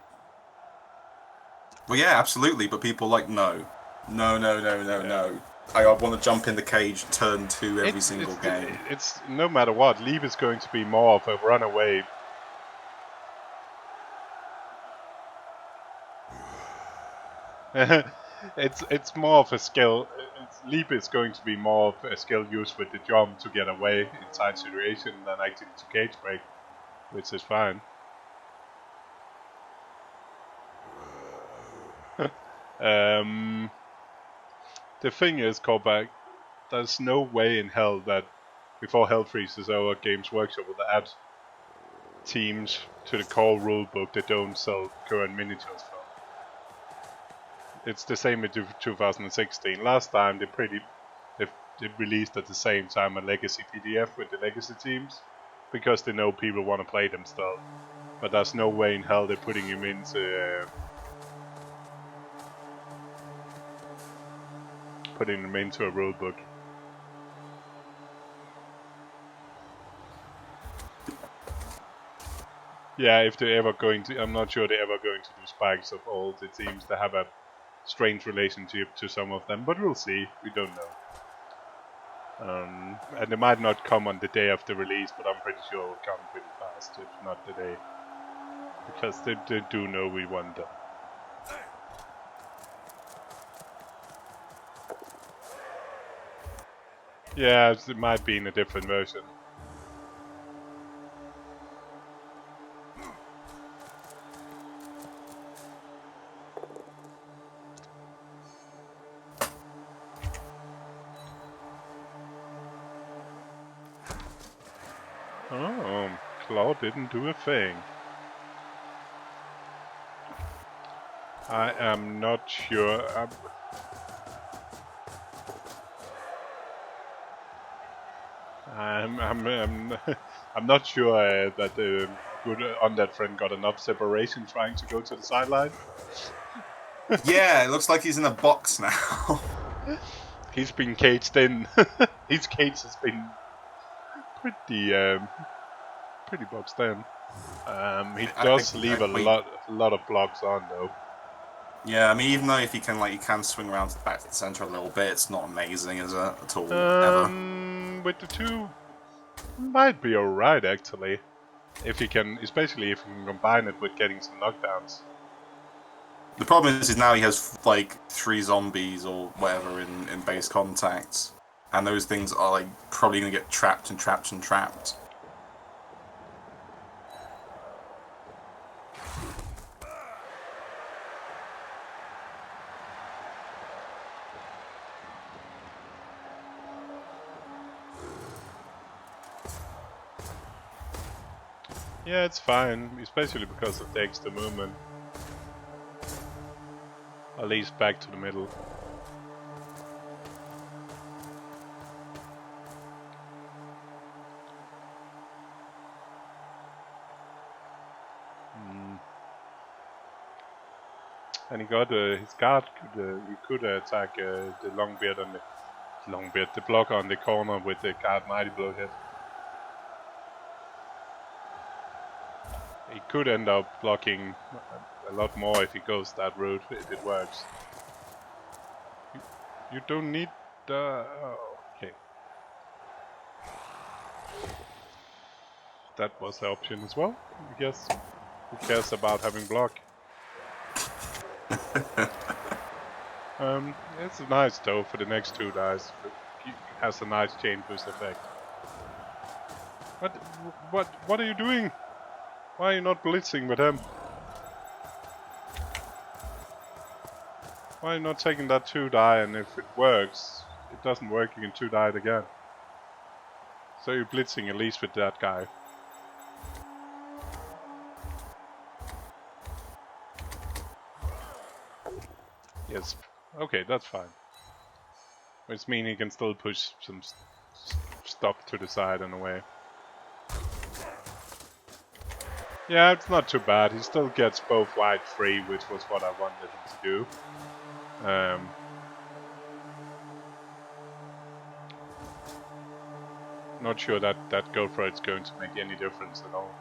Well, yeah, absolutely. But people are like, no. I want to jump in the cage, turn 2 every single game. It's no matter what. Leap is going to be more of a runaway. It's more of a skill. Leap is going to be more of a skill used with the jump to get away in tight situation than actually to cage break, which is fine. The thing is, callback, there's no way in hell that before Hell freezes over, Games Workshop will add teams to the core rulebook that don't sell current miniatures for. It's the same with 2016. Last time they released at the same time a legacy PDF with the legacy teams, because they know people want to play them still. But there's no way in hell they're putting him into putting them into a rulebook. Yeah, if they're ever going to, I'm not sure they're ever going to do spikes of old. It seems to have a strange relationship to some of them, but we'll see. We don't know. And they might not come on the day of the release, but I'm pretty sure it will come pretty fast, if not the day. Because they do know we want them. Yeah, it might be in a different version. Oh, Claw didn't do a thing. I am not sure. I'm not sure that the good Undead friend got enough separation trying to go to the sideline. Yeah, it looks like he's in a box now. He's been caged in. His cage has been pretty boxed in. He does leave a lot of blocks on though. Yeah, I mean, even though if he can swing around back to the center a little bit, it's not amazing, is it, at all? Ever. With the two, might be alright actually. If you can, especially if you can combine it with getting some knockdowns. The problem is now he has like 3 zombies or whatever in base contacts, and those things are like probably gonna get trapped and trapped and trapped. Yeah, it's fine, especially because of the extra movement. At least back to the middle. And he got his guard. He could attack the Longbeard on the blocker on the corner with the guard mighty blow hit. He could end up blocking a lot more if he goes that route, if it works. You don't need the... Oh, okay. That was the option as well, I guess. Who cares about having block? It's nice though for the next 2 dice. It has a nice chain boost effect. What are you doing? Why are you not blitzing with him? Why are you not taking that 2 die, and if it works, it doesn't work, you can 2 die it again. So you're blitzing at least with that guy. Yes, okay, that's fine. Which means he can still push some stuff to the side in a way. Yeah, it's not too bad. He still gets both wide free, which was what I wanted him to do. Not sure that go for it's going to make any difference at all.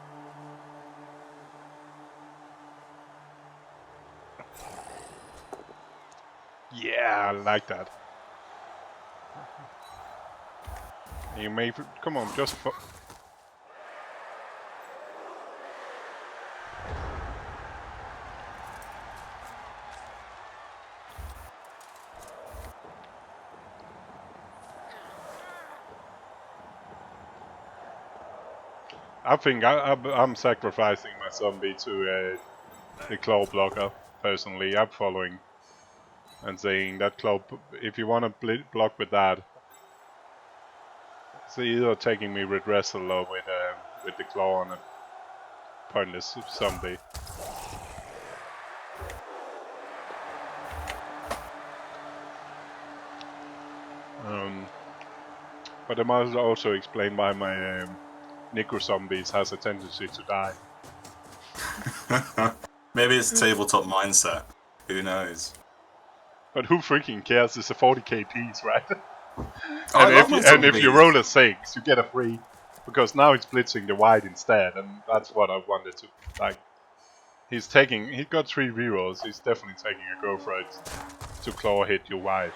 Yeah, I like that. You may... Come on, just... I think I'm sacrificing my zombie to the claw blocker, personally. I'm following and saying that claw, if you want to block with that, it's either taking me with wrestle or with the claw on a pointless zombie. But I must also explain why my Necro Zombies has a tendency to die. Maybe it's a tabletop mindset. Who knows? But who freaking cares? It's a 40k piece, right? I and love my if you zombies. roll a 6, you get a free. Because now he's blitzing the white instead, and that's what I wanted to like. He got 3 rerolls. He's definitely taking a go for it to claw hit your white.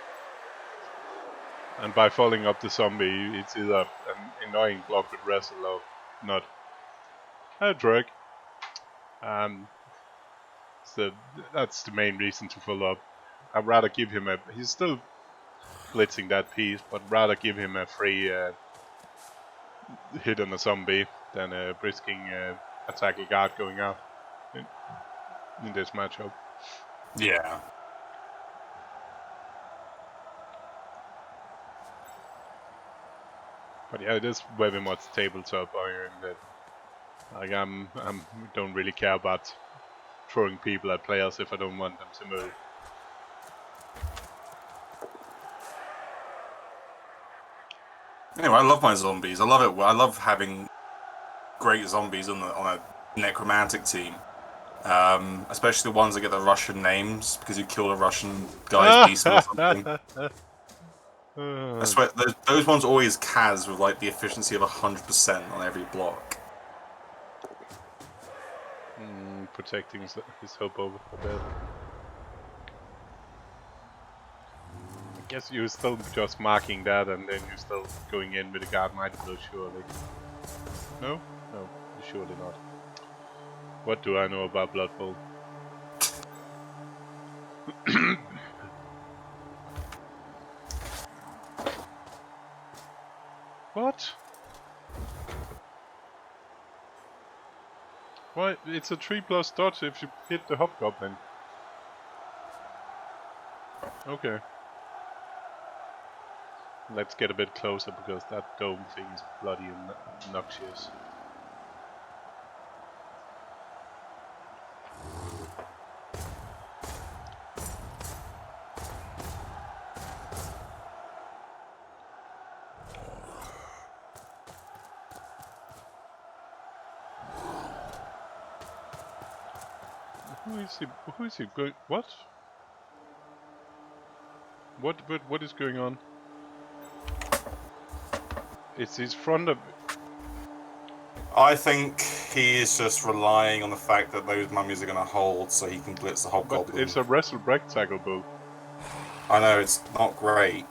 And by following up the zombie, it's either an annoying block with wrestle or not. A drag. So that's the main reason to follow up. I'd rather give him a. He's still blitzing that piece, but rather give him a free hit on a zombie than risking attack a guard going out in this matchup. Yeah. But yeah, it is very much tabletop oriented. Like I'm don't really care about throwing people at players if I don't want them to move. Anyway, I love my zombies. I love it. I love having great zombies on a necromantic team. Especially the ones that get the Russian names because you killed a Russian guy's beastman or something. I swear, those ones always Kaz with like the efficiency of 100% on every block. Protecting his hope over a bit. I guess you're still just marking that and then you're still going in with a guard might blow, surely. No? No, surely not. What do I know about Blood Bowl? What? Why? It's a 3+ dodge if you hit the Hobgoblin. Okay. Let's get a bit closer because that dome thing is bloody obnoxious. Who is he going? What? What is going on? It's his front of. I think he is just relying on the fact that those mummies are going to hold so he can blitz the Hobgoblin. But it's a wrestle rectangle build. I know, it's not great.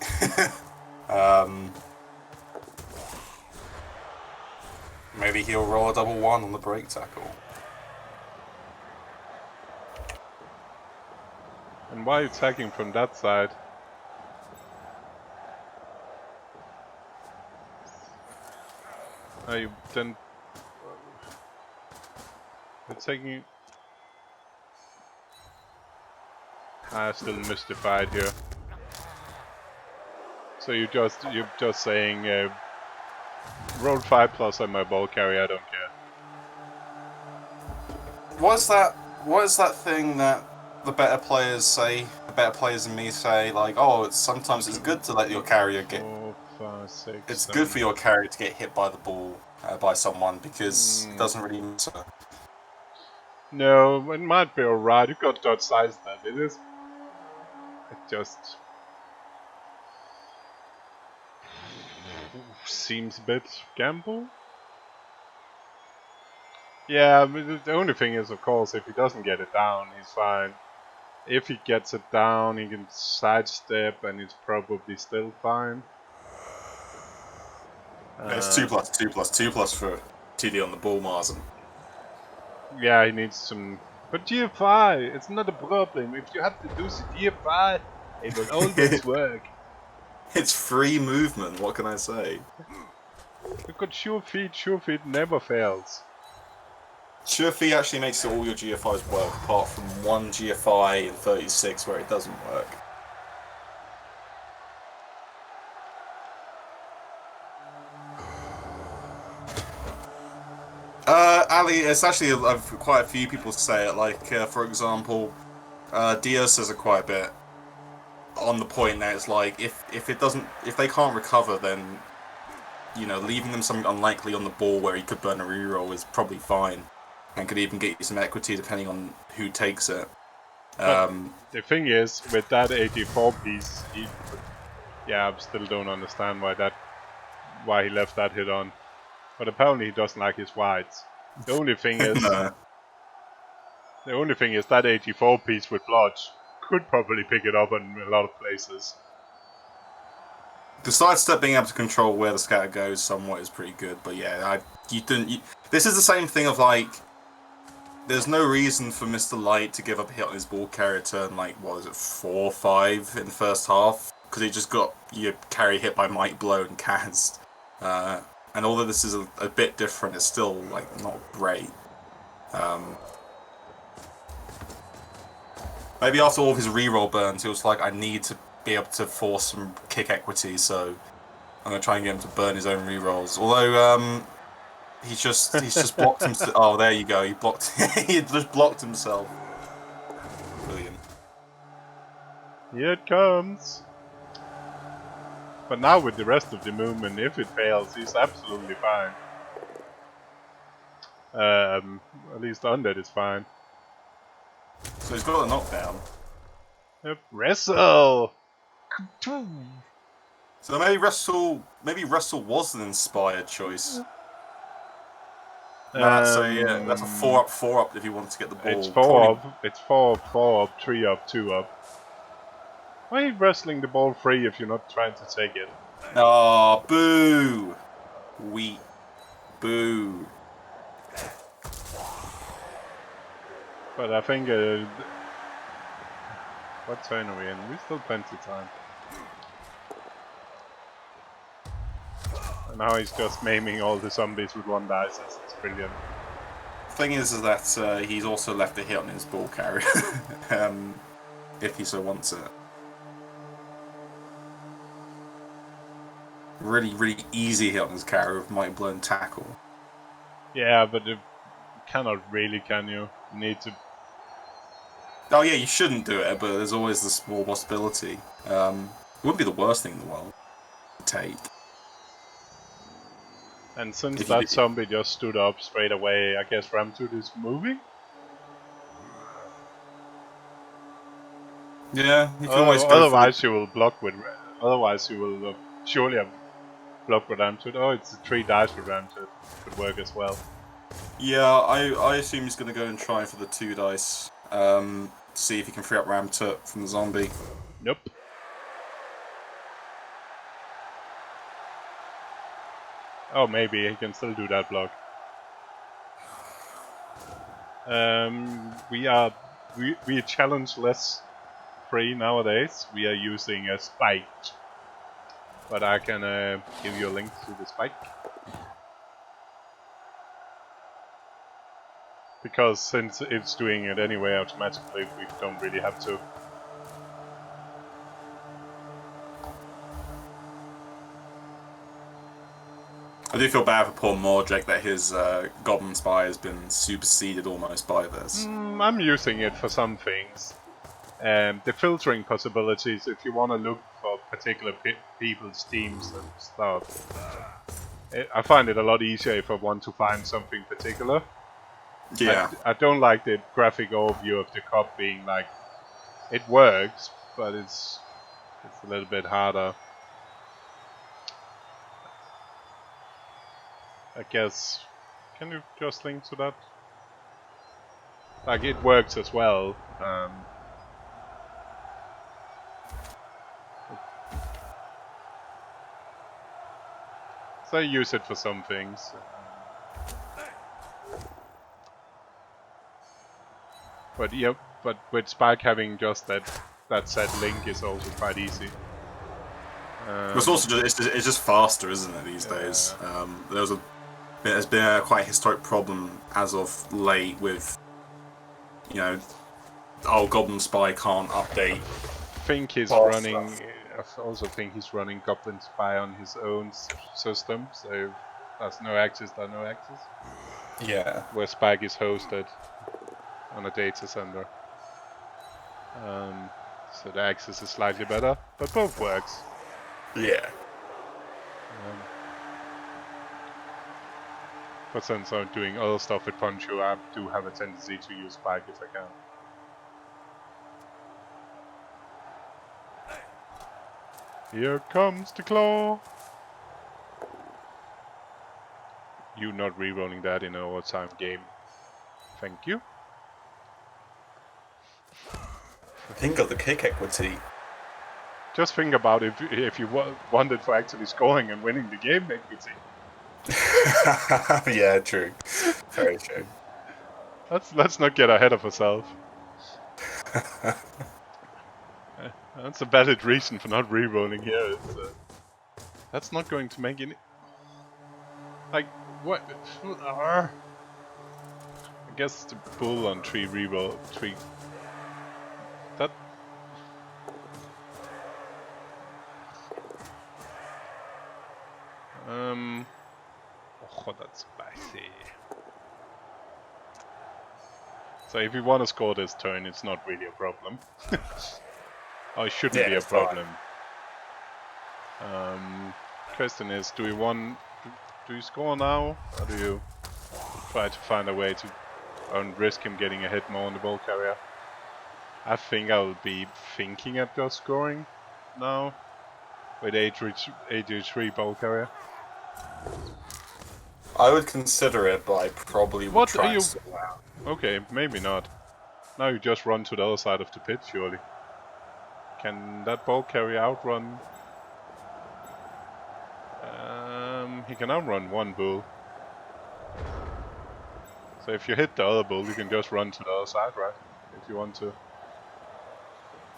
Maybe he'll roll a double 1 on the break tackle. And why are you attacking from that side? Are you then... You're taking... I'm still mystified here. So you're just saying roll 5+ on my ball carrier, I don't care. What is that thing that the better players say, the better players than me say, like, oh, sometimes it's good to let your carrier get... 4, 5, 6, It's 7. good for your carrier to get hit by the ball, by someone, because it doesn't really matter. No, it might be alright, you got dodge size that, it is... It just... seems a bit gamble? Yeah, but the only thing is, of course, if he doesn't get it down, he's fine. If he gets it down, he can sidestep and it's probably still fine. It's 2+2+2+ for TD on the ball, Marzen. Yeah, he needs some... But GFI, it's not a problem. If you have to do the GFI, it will always work. It's free movement, what can I say? You've got sure feet never fails. Sure feet actually makes all your GFIs work, apart from one GFI in 36 where it doesn't work. Ali, it's actually quite a few people say it. Like, for example, Dio says it quite a bit on the point that it's like if they can't recover, then you know leaving them something unlikely on the ball where he could burn a reroll is probably fine, and could even get you some equity depending on who takes it. The thing is, with that 84 piece, yeah, I still don't understand why he left that hit on. But apparently he doesn't like his whites. The only thing is, No. that 84 piece with blodge could probably pick it up in a lot of places. The sidestep being able to control where the scatter goes somewhat is pretty good, but yeah, this is the same thing of like, there's no reason for Mr. Light to give up a hit on his ball carrier turn like, what was it, 4 or 5 in the first half? Because he just got your carry hit by Might Blow and Kaz. And although this is a bit different, it's still like not great. Maybe after all of his reroll burns, he was like, I need to be able to force some kick equity, so I'm gonna try and get him to burn his own rerolls. Although he's just blocked himself. Oh, there you go. He blocked. He just blocked himself. Brilliant. Here it comes. But now with the rest of the movement, if it fails, he's absolutely fine. At least Undead is fine. So he's got a knockdown. Yep. Wrestle! So maybe Wrestle was an inspired choice. That's a 4-up if you want to get the ball. It's 4 up. It's 4 up, 4 up, 3 up, 2 up. Why are you wrestling the ball free if you're not trying to take it? Oh, boo! Boo. But I think what turn are we in? We still plenty of time. And now he's just maiming all the zombies with 1 dice. It's brilliant. Thing is that he's also left a hit on his ball carrier, if he so wants it. Really, really easy hit on his carrier with Might Blow and Tackle. Yeah, but you cannot really, can you? You need to. Oh yeah, you shouldn't do it, but there's always the small possibility. It wouldn't be the worst thing in the world to take. And since that zombie just stood up straight away, I guess Ramtut is moving? Yeah, you can always go otherwise you will block with. Otherwise you will surely have blocked with Ramtut. Oh, it's the 3 dice with Ramtut. Could work as well. Yeah, I assume he's going to go and try for the 2 dice. See if he can free up Ramtut from the zombie. Nope. Oh, maybe he can still do that block. We are challenge less free nowadays. We are using a spike, but I can give you a link to the spike because since it's doing it anyway automatically, we don't really have to. I do feel bad for poor Mordrek that his Goblin Spy has been superseded almost by this. I'm using it for some things. The filtering possibilities, if you want to look for particular people's teams and stuff, I find it a lot easier if I want to find something particular. Yeah. I don't like the graphic overview of the cup being like, it works, but it's a little bit harder. I guess, can you just link to that? Like, it works as well. So I use it for some things. But yeah, but with Spike having just that set link is also quite easy. It's also just it's just faster, isn't it, these days? There's been a quite historic problem as of late with, you know, Goblin Spy can't update. I think he's running. I also think he's running Goblin Spy on his own system, so there's no access. Yeah. Where Spike is hosted on a data center. So the access is slightly better, but both works. Yeah. But since I'm doing other stuff with Poncho, I do have a tendency to use Spike if I can. Here comes the claw. You not re-rolling that in an overtime game. Thank you. Think of the kick equity. Just think about if you wanted for actually scoring and winning the game equity. Yeah, true. Very true. Let's not get ahead of ourselves. That's a valid reason for not re-rolling here. That's not going to make any... Like, what? I guess the bull on 3 re-roll... 3... That... Oh, that's spicy. So if you want to score this turn, it's not really a problem. Oh, it shouldn't be a it's fine. problem. Question is, do you score now, or do you try to find a way to risk him getting a hit more on the ball carrier? I think I'll be thinking at just scoring now with 83 ball carrier. I would consider it, but I probably would try and stall out. Okay, maybe not. Now you just run to the other side of the pit, surely. Can that ball carrier outrun? He can outrun one bull. So if you hit the other bull, you can just run to the other side, right? If you want to.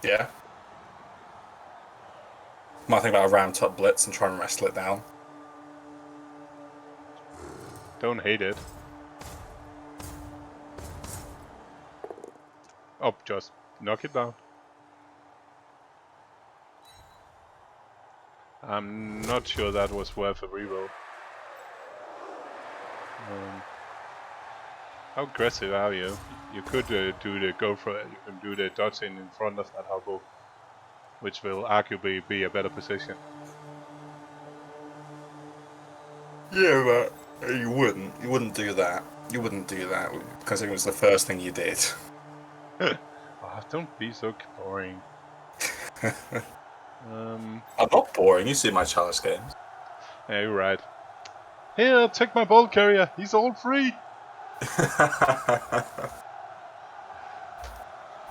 Yeah. Might think about a ramped up blitz and try and wrestle it down. Don't hate it. Oh, just knock it down. I'm not sure that was worth a reroll. How aggressive are you? You could do the go for it. You can do the dodge in front of that hobble, which will arguably be a better position. Yeah, but you wouldn't. You wouldn't do that. You wouldn't do that because it was the first thing you did. Oh, don't be so boring. I'm not boring. You see my challenge games. Yeah, you're right. Here, take my ball carrier. He's all free.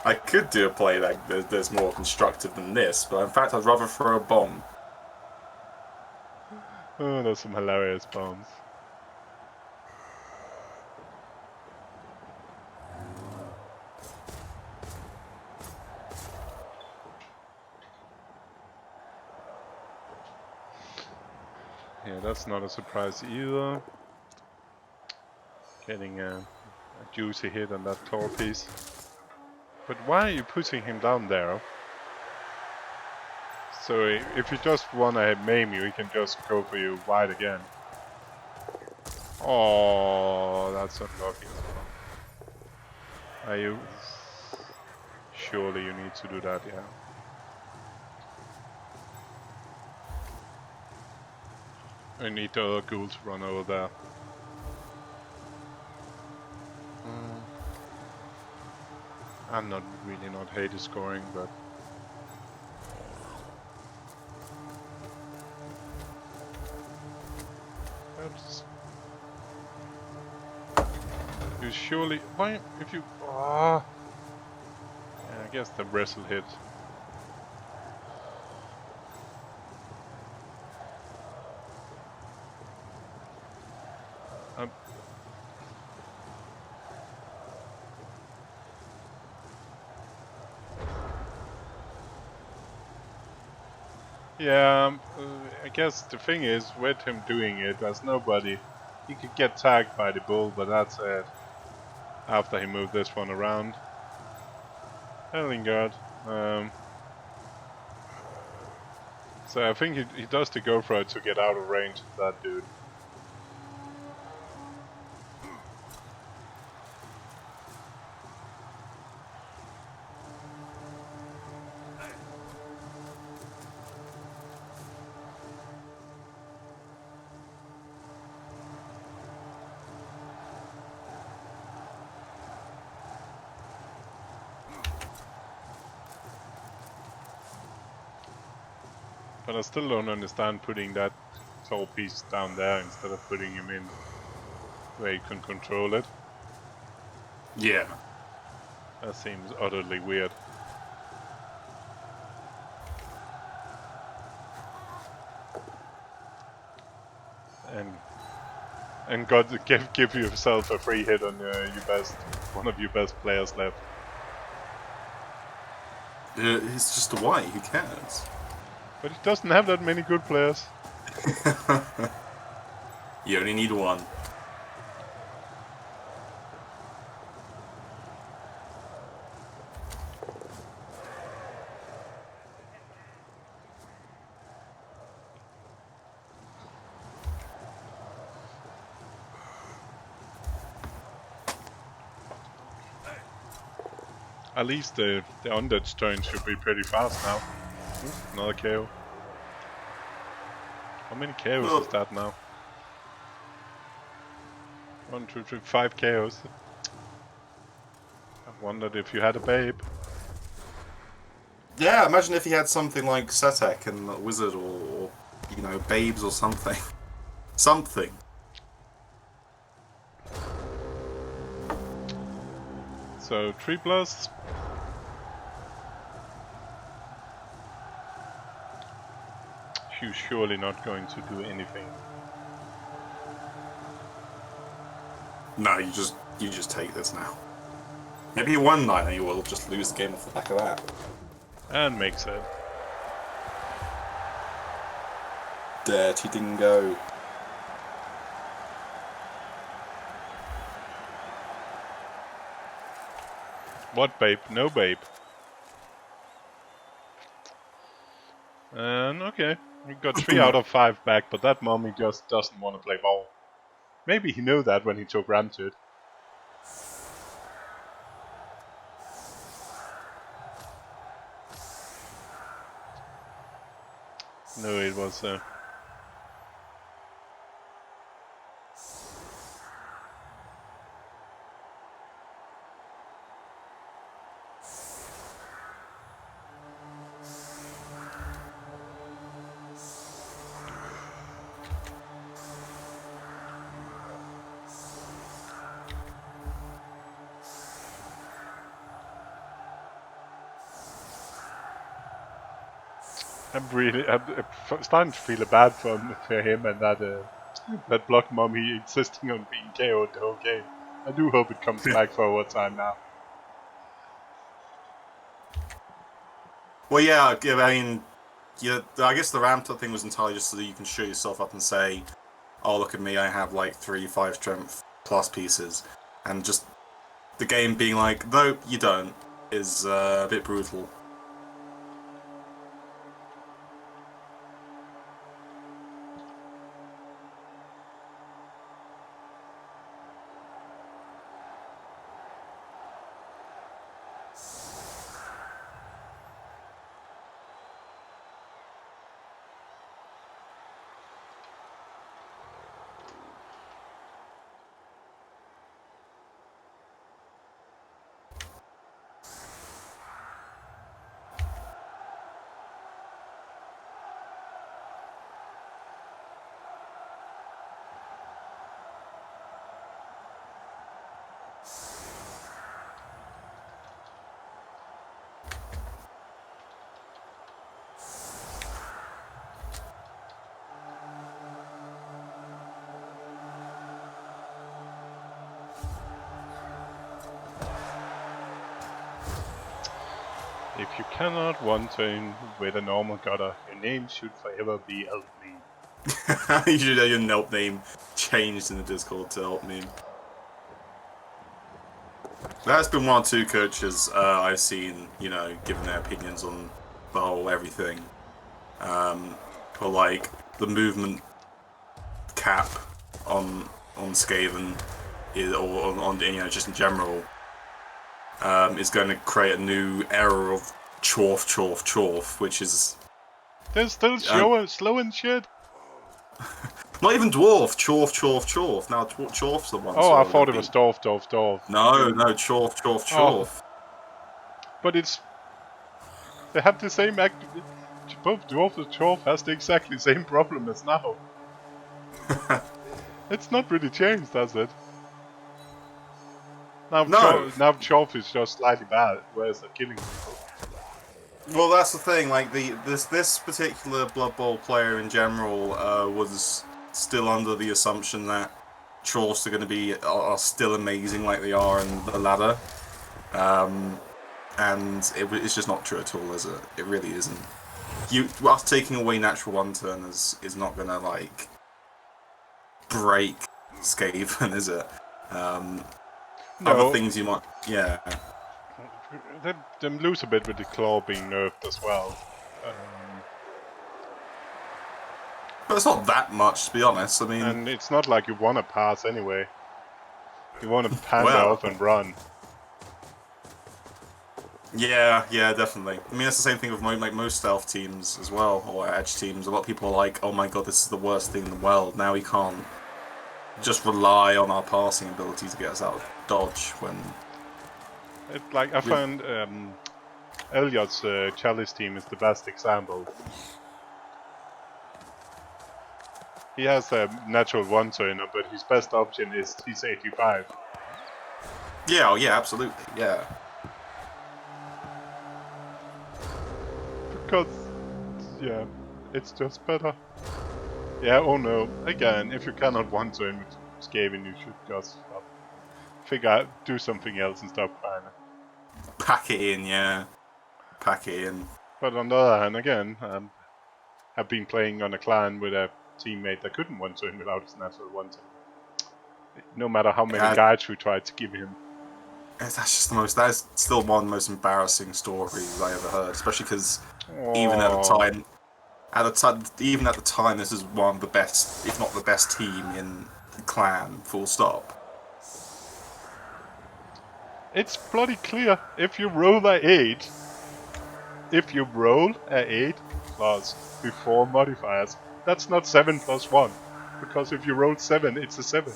I could do a play that's more constructive than this, but in fact I'd rather throw a bomb. Oh, there's some hilarious bombs. Yeah, that's not a surprise either. Getting a juicy hit on that tall piece. But why are you putting him down there? So if you just wanna maim you, he can just go for you wide again. Oh, that's unlucky as well. Are you... Surely you need to do that, yeah. I need the other ghoul to run over there. I'm not hated scoring, but... You surely... Why? If you... Yeah, I guess the wrestle hit. Yeah, I guess the thing is, with him doing it, there's nobody. He could get tagged by the bull, but that's it. After he moved this one around. Hellingard. So I think he does the go for it to get out of range of that dude. But But I still don't understand putting that tall piece down there instead of putting him in where you can control it. Yeah. That seems utterly weird. And God, give yourself a free hit on one of your best players left. It's just a white, who cares? But he doesn't have that many good players. You only need one. At least the Undead's turn should be pretty fast now. Ooh, another KO. How many KOs is that now? 1, 2, 3, 5 KOs. I wondered if you had a babe. Yeah, imagine if he had something like Setek and Wizard or you know, Babes or something. Something. So 3+. She's surely not going to do anything. No, you just take this now. Maybe one night and you will just lose the game off the back of that. And makes it. Dirty dingo. What babe? No babe. Okay. We got 3 out of 5 back, but that mummy just doesn't want to play ball. Maybe he knew that when he took Ram to it. No, it was... I'm starting to feel bad for him and that block mummy insisting on being KO'd the whole game. I do hope it comes back for overtime now. Well, yeah, I mean, yeah, I guess the ramp up thing was entirely just so that you can show yourself up and say, oh, look at me, I have like 3, 5 strength plus pieces. And just the game being like, no, you don't, is a bit brutal. If you cannot one turn with a normal gutter, your name should forever be Help Me. You should have your Nelp name changed in the Discord to Help Me. There's been 1 or 2 coaches I've seen, you know, giving their opinions on the whole everything. Or like the movement cap on Skaven, or on you know, just in general, is going to create a new era of chorf, which is... They're still slow and shit. Not even dwarf, chorf. Now chorf's the one. Oh, I thought it was Dwarf. No, chorf. But it's... They have the same both Dwarf and Dwarf has the exactly same problem as now. It's not really changed, does it? Now, No. now Dwarf is just slightly bad, whereas they're killing people. Well, that's the thing. Like this particular Blood Bowl player in general was still under the assumption that Chorfs are going to be are still amazing, like they are in the ladder, and it's just not true at all, is it? It really isn't. Us taking away natural one turners is not going to like break Skaven, is it? No. Other things you might, yeah. They lose a bit with the claw being nerfed as well. But it's not that much, to be honest. I mean, and it's not like you want to pass anyway. You want to panda well, off and run. Yeah, definitely. I mean, that's the same thing with like most stealth teams as well, or edge teams. A lot of people are like, "Oh my god, this is the worst thing in the world." Now we can't just rely on our passing ability to get us out of dodge when. I found Elliot's Chalice team is the best example. He has a natural one turner, but his best option is his 85. Yeah, oh yeah, absolutely, yeah. Because, yeah, it's just better. Yeah, oh no. Again, if you cannot one turn with Skaven, you should just do something else and stop crying. Pack it in, yeah. Pack it in. But on the other hand, again, I've been playing on a clan with a teammate that couldn't one turn without his natural one turn. No matter how many guides we tried to give him. That's just the most. That is still one of the most embarrassing stories I ever heard, especially because even at the time, this is one of the best, if not the best team in the clan. Full stop. It's bloody clear. If you roll a 8, plus before modifiers, that's not 7 plus 1. Because if you roll 7, it's a 7.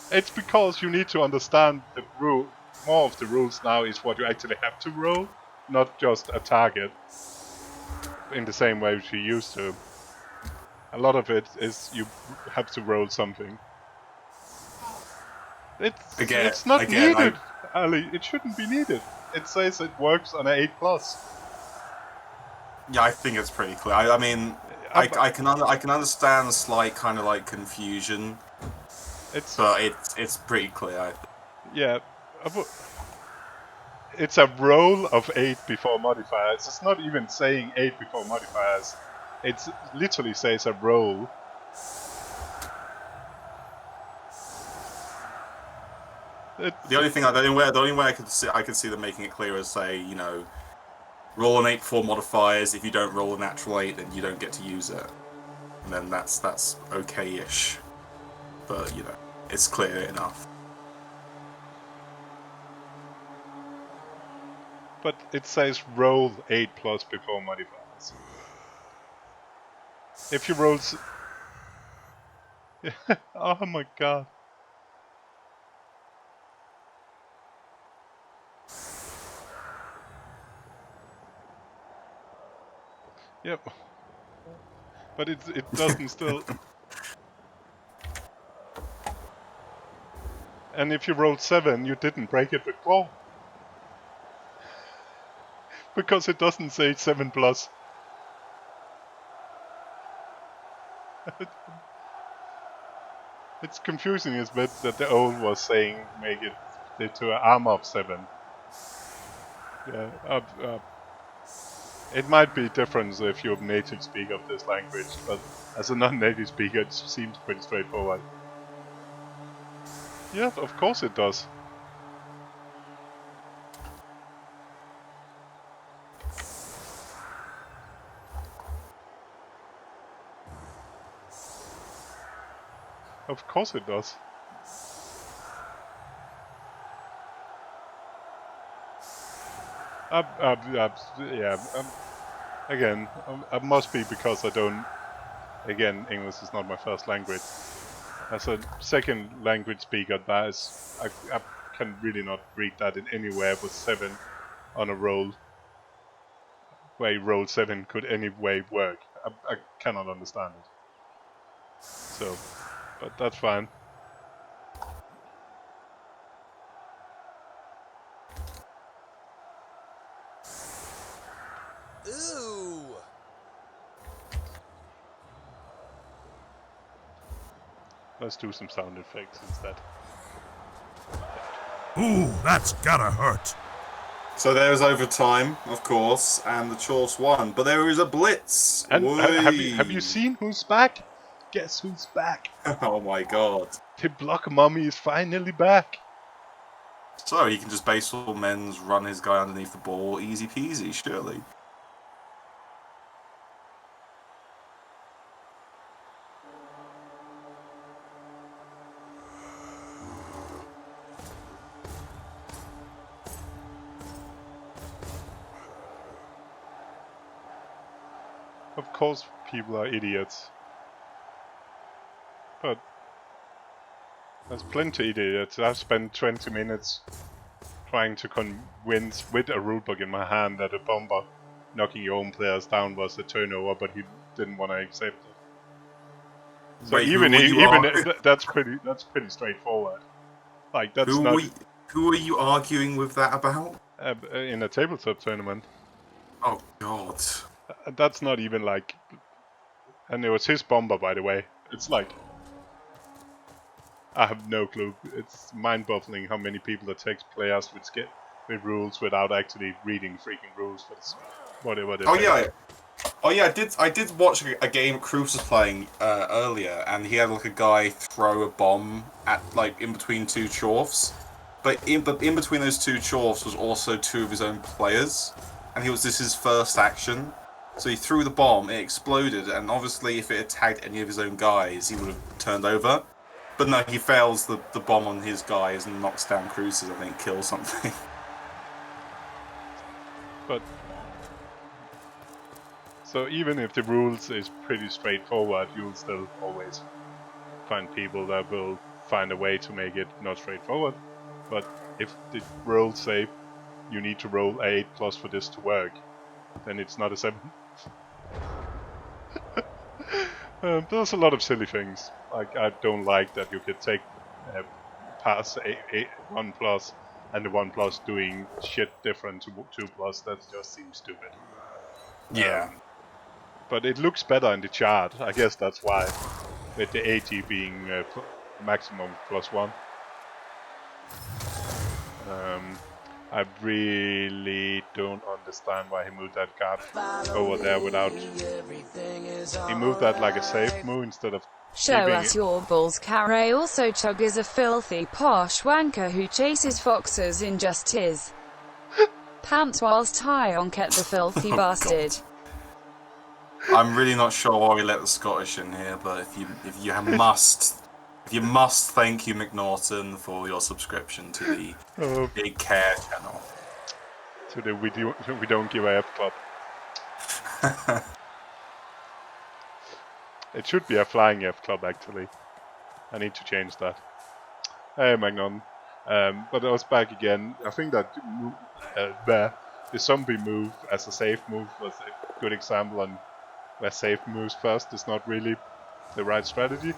It's because you need to understand the rule. More of the rules now is what you actually have to roll, not just a target. In the same way as you used to. A lot of it is you have to roll something. It's not needed, Ali. It shouldn't be needed. It says it works on an 8+. Yeah, I think it's pretty clear. I mean, I can understand slight kind of like confusion. But it's pretty clear. Yeah, it's a roll of 8 before modifiers. It's not even saying 8 before modifiers. It literally says a roll. The only way I could see them making it clear is say, you know, roll an 8 before modifiers. If you don't roll a natural 8, then you don't get to use it. And then that's okay-ish. But you know, it's clear enough. But it says roll 8+ before modifiers. If you roll... oh my god. Yep. But it doesn't still... And if you rolled 7, you didn't break it with claw. Because it doesn't say 7+. It's confusing a bit that the old was saying make it to an armor of 7. Yeah, it might be different if you're a native speaker of this language, but as a non-native speaker it seems pretty straightforward. Yeah, of course it does. Of course it does. Yeah. Again, it must be because I don't. Again, English is not my first language. As a second language speaker, that is, I can really not read that in anywhere with 7 on a roll. way roll 7 could any way work. I cannot understand it. So, but that's fine. Ooh. Let's do some sound effects instead. Ooh, that's gotta hurt. So there's overtime, of course, and the Chorfs won. But there is a blitz. And Whey! have you seen who's back? Guess who's back? Oh my god. The block mummy is finally back. So he can just baseball men's run his guy underneath the ball, easy peasy, surely. Of course people are idiots. But there's plenty of idiots. I've spent 20 minutes trying to convince with a rulebook in my hand that a bomber knocking your own players down was a turnover, but he didn't want to accept it. So Wait, that's pretty straightforward. Like that's who are you arguing with that about? in a tabletop tournament. Oh god. That's not even like, and it was his bomber, by the way. It's like, I have no clue. It's mind-boggling how many people attack players with rules without actually reading freaking rules. But whatever. Oh yeah, I did watch a game Cruz was playing earlier, and he had like a guy throw a bomb at like in between two Chorfs, but in between those two Chorfs was also two of his own players, and this is his first action. So he threw the bomb, it exploded, and obviously if it had tagged any of his own guys, he would have turned over. But no, he fails the bomb on his guys and knocks down Cruz's, I think, kills something. But so even if the rules is pretty straightforward, you'll still always find people that will find a way to make it not straightforward. But if the rules say you need to roll 8+ for this to work, then it's not a 7. There's a lot of silly things. Like I don't like that you could take pass 1+ and the 1+ doing shit different to 2+. That just seems stupid. Yeah. But it looks better in the chart. I guess that's why, with the 80 being maximum +1. I really don't understand why he moved that card over there without... He moved that like a safe move instead of Show keeping us it. your balls. Carre also Chug is a filthy posh wanker who chases foxes in just his pants whilst high on ket the filthy bastard. I'm really not sure why we let the Scottish in here, but if you must thank you, McNaughton, for your subscription to the Big Care channel. To the we don't give a F club. It should be a flying F club actually. I need to change that. Hey Magnon. But I was back again. I think that the zombie move as a safe move was a good example on where safe moves first is not really the right strategy.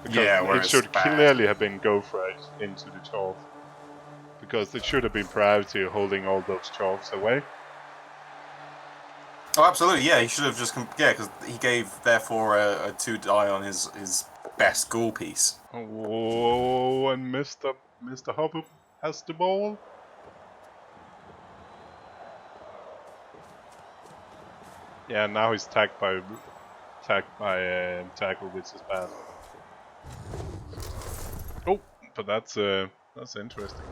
Because it should clearly have been go for it into the Chorf. Because it should have been priority holding all those Chorfs away. Oh, absolutely, yeah, he should have just... Yeah, because he gave, therefore, a 2-die on his best ghoul piece. Oh, and Mr. Hopper has the ball. Yeah, now he's tagged by tackle, which is bad. Oh, but that's interesting.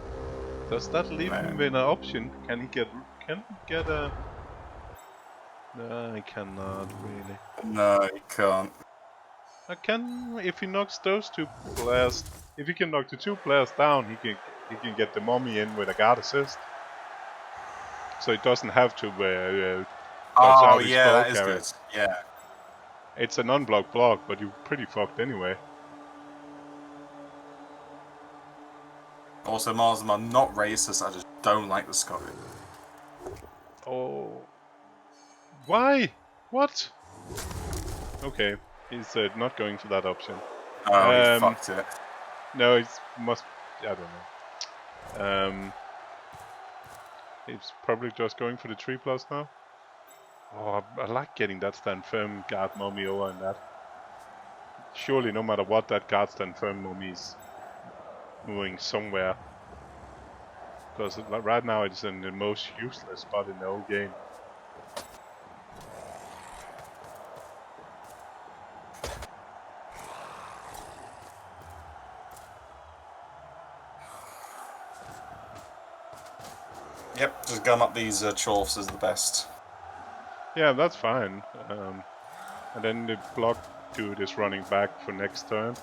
Does that leave him with an option? Can he get a? No, he cannot really. No, he can't. I can if he knocks those two players. If he can knock the two players down, he can get the mummy in with a guard assist. So he doesn't have to. Oh yeah, that is good. Yeah. It's an unblocked block, but you're pretty fucked anyway. Also, Mars, I'm not racist, I just don't like the Scottish. Oh. Why? What? Okay, he's not going for that option. Oh, he fucked it. No, it must. I don't know. He's probably just going for the 3+ now. Oh, I like getting that stand firm guard mummy over in that. Surely, no matter what, that guard stand firm mummy is moving somewhere. Because right now it's in the most useless spot in the whole game. Yep, just gum up these chorfs is the best. Yeah, that's fine. And then the block dude is running back for next turn.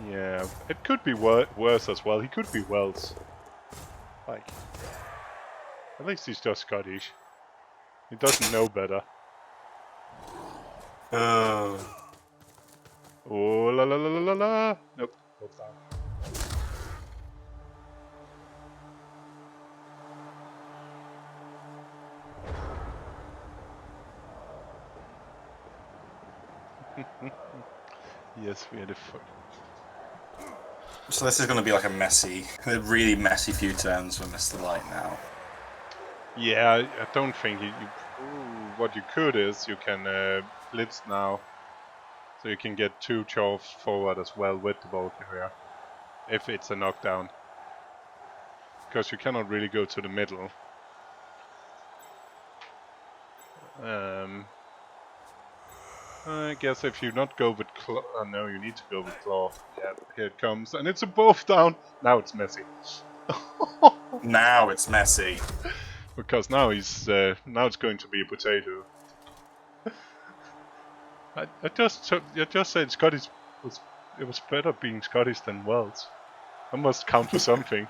Yeah, it could be worse as well. He could be Wells. Like, at least he's just Scottish. He doesn't know better. Oh la la la la la la! Nope, both down. Yes, we had a So this is going to be like a really messy few turns for Mr. Light now. Yeah, I don't think what you could is you can blitz now, so you can get 2 Chov forward as well with the bulk area, if it's a knockdown. Because you cannot really go to the middle. I guess if you not go with claw, no, you need to go with claw. Yeah, here it comes, and it's a both down. Now it's messy. Now it's messy. Because now he's now it's going to be a potato. I just said Scottish was better being Scottish than Welsh. I must count for something.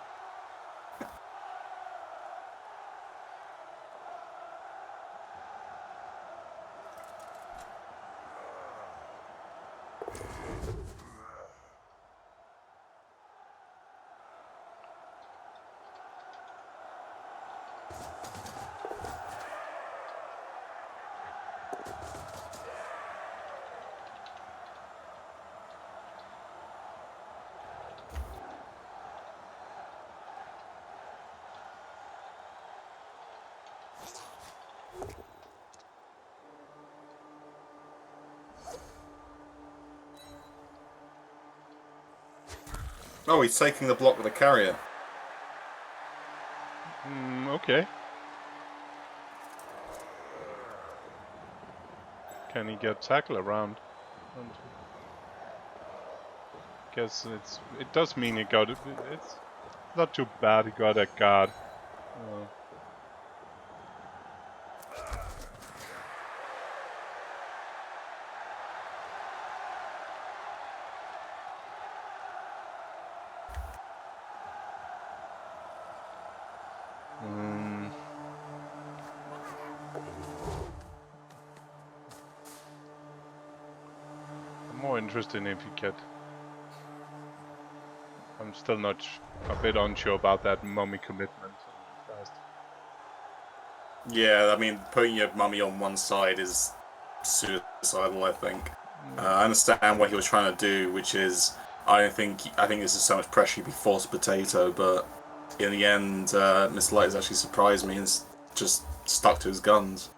Oh, he's taking the block with a carrier. Okay. Can he get tackle around? Guess it does mean he got it. It's not too bad. He got a guard. I'm more interested in if you get. I'm still not a bit unsure about that mummy commitment. Yeah, I mean, putting your mummy on one side is suicidal, I think. I understand what he was trying to do, which is, I think this is so much pressure he'd be forced potato, but in the end, Mr. Light has actually surprised me and just stuck to his guns.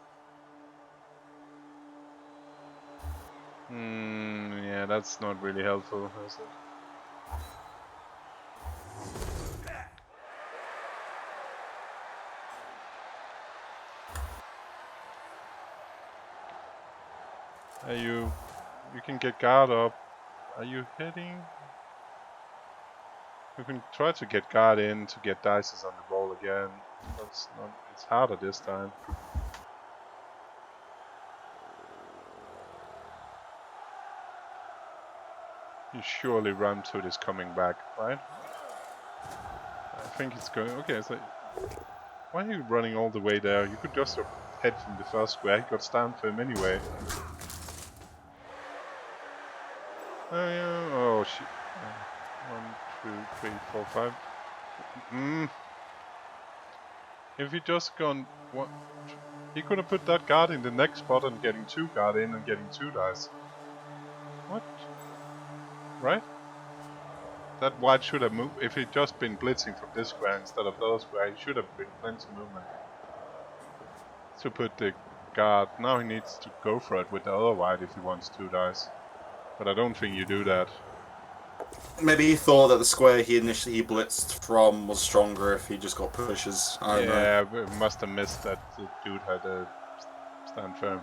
Yeah, that's not really helpful, is it? You can get guard up. Are you hitting? You can try to get guard in to get dices on the ball again. That's not. It's harder this time. You surely Ramtut is coming back, right? I think it's going. Okay, so why are you running all the way there? You could just head from the first square. He got stand for him anyway. Oh yeah. Oh shit. 1, 2, 3, 4, 5. If he just gone... What? He could have put that guard in the next spot and getting 2 guard in and getting 2 dice. What? Right? That white should have moved. If he'd just been blitzing from this square instead of the other square, he should have been plenty of movement to put the guard. Now he needs to go for it with the other white if he wants 2 dice. But I don't think you do that. Maybe he thought that the square he initially blitzed from was stronger if he just got pushes. I don't know. Yeah, we must have missed that the dude had a stand firm.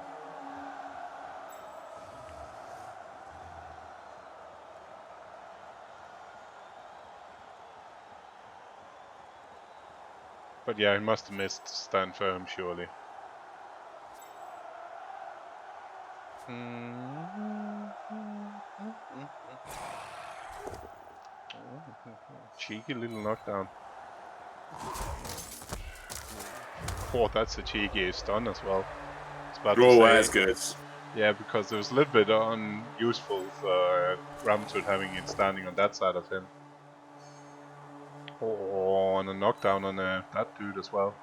But yeah, he must have missed stand firm, surely. Cheeky little knockdown. Oh, that's a cheeky stun as well. Oh, that's good. Yeah, because it was a little bit unuseful for Ramtut having it standing on that side of him. Oh, and a knockdown on that dude as well.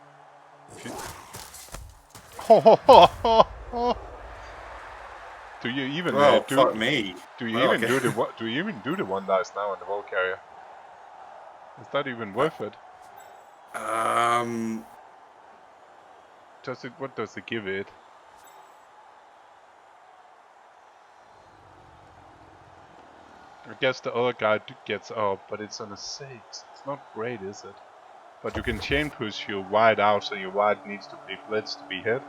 Do you even fuck me. Do you even do the 1 dice now on the wall carrier? Is that even worth it? What does it give it? I guess the other guy gets up, but it's on a 6. It's not great, is it? But you can chain push your wide out, so your wide needs to be blitzed to be hit.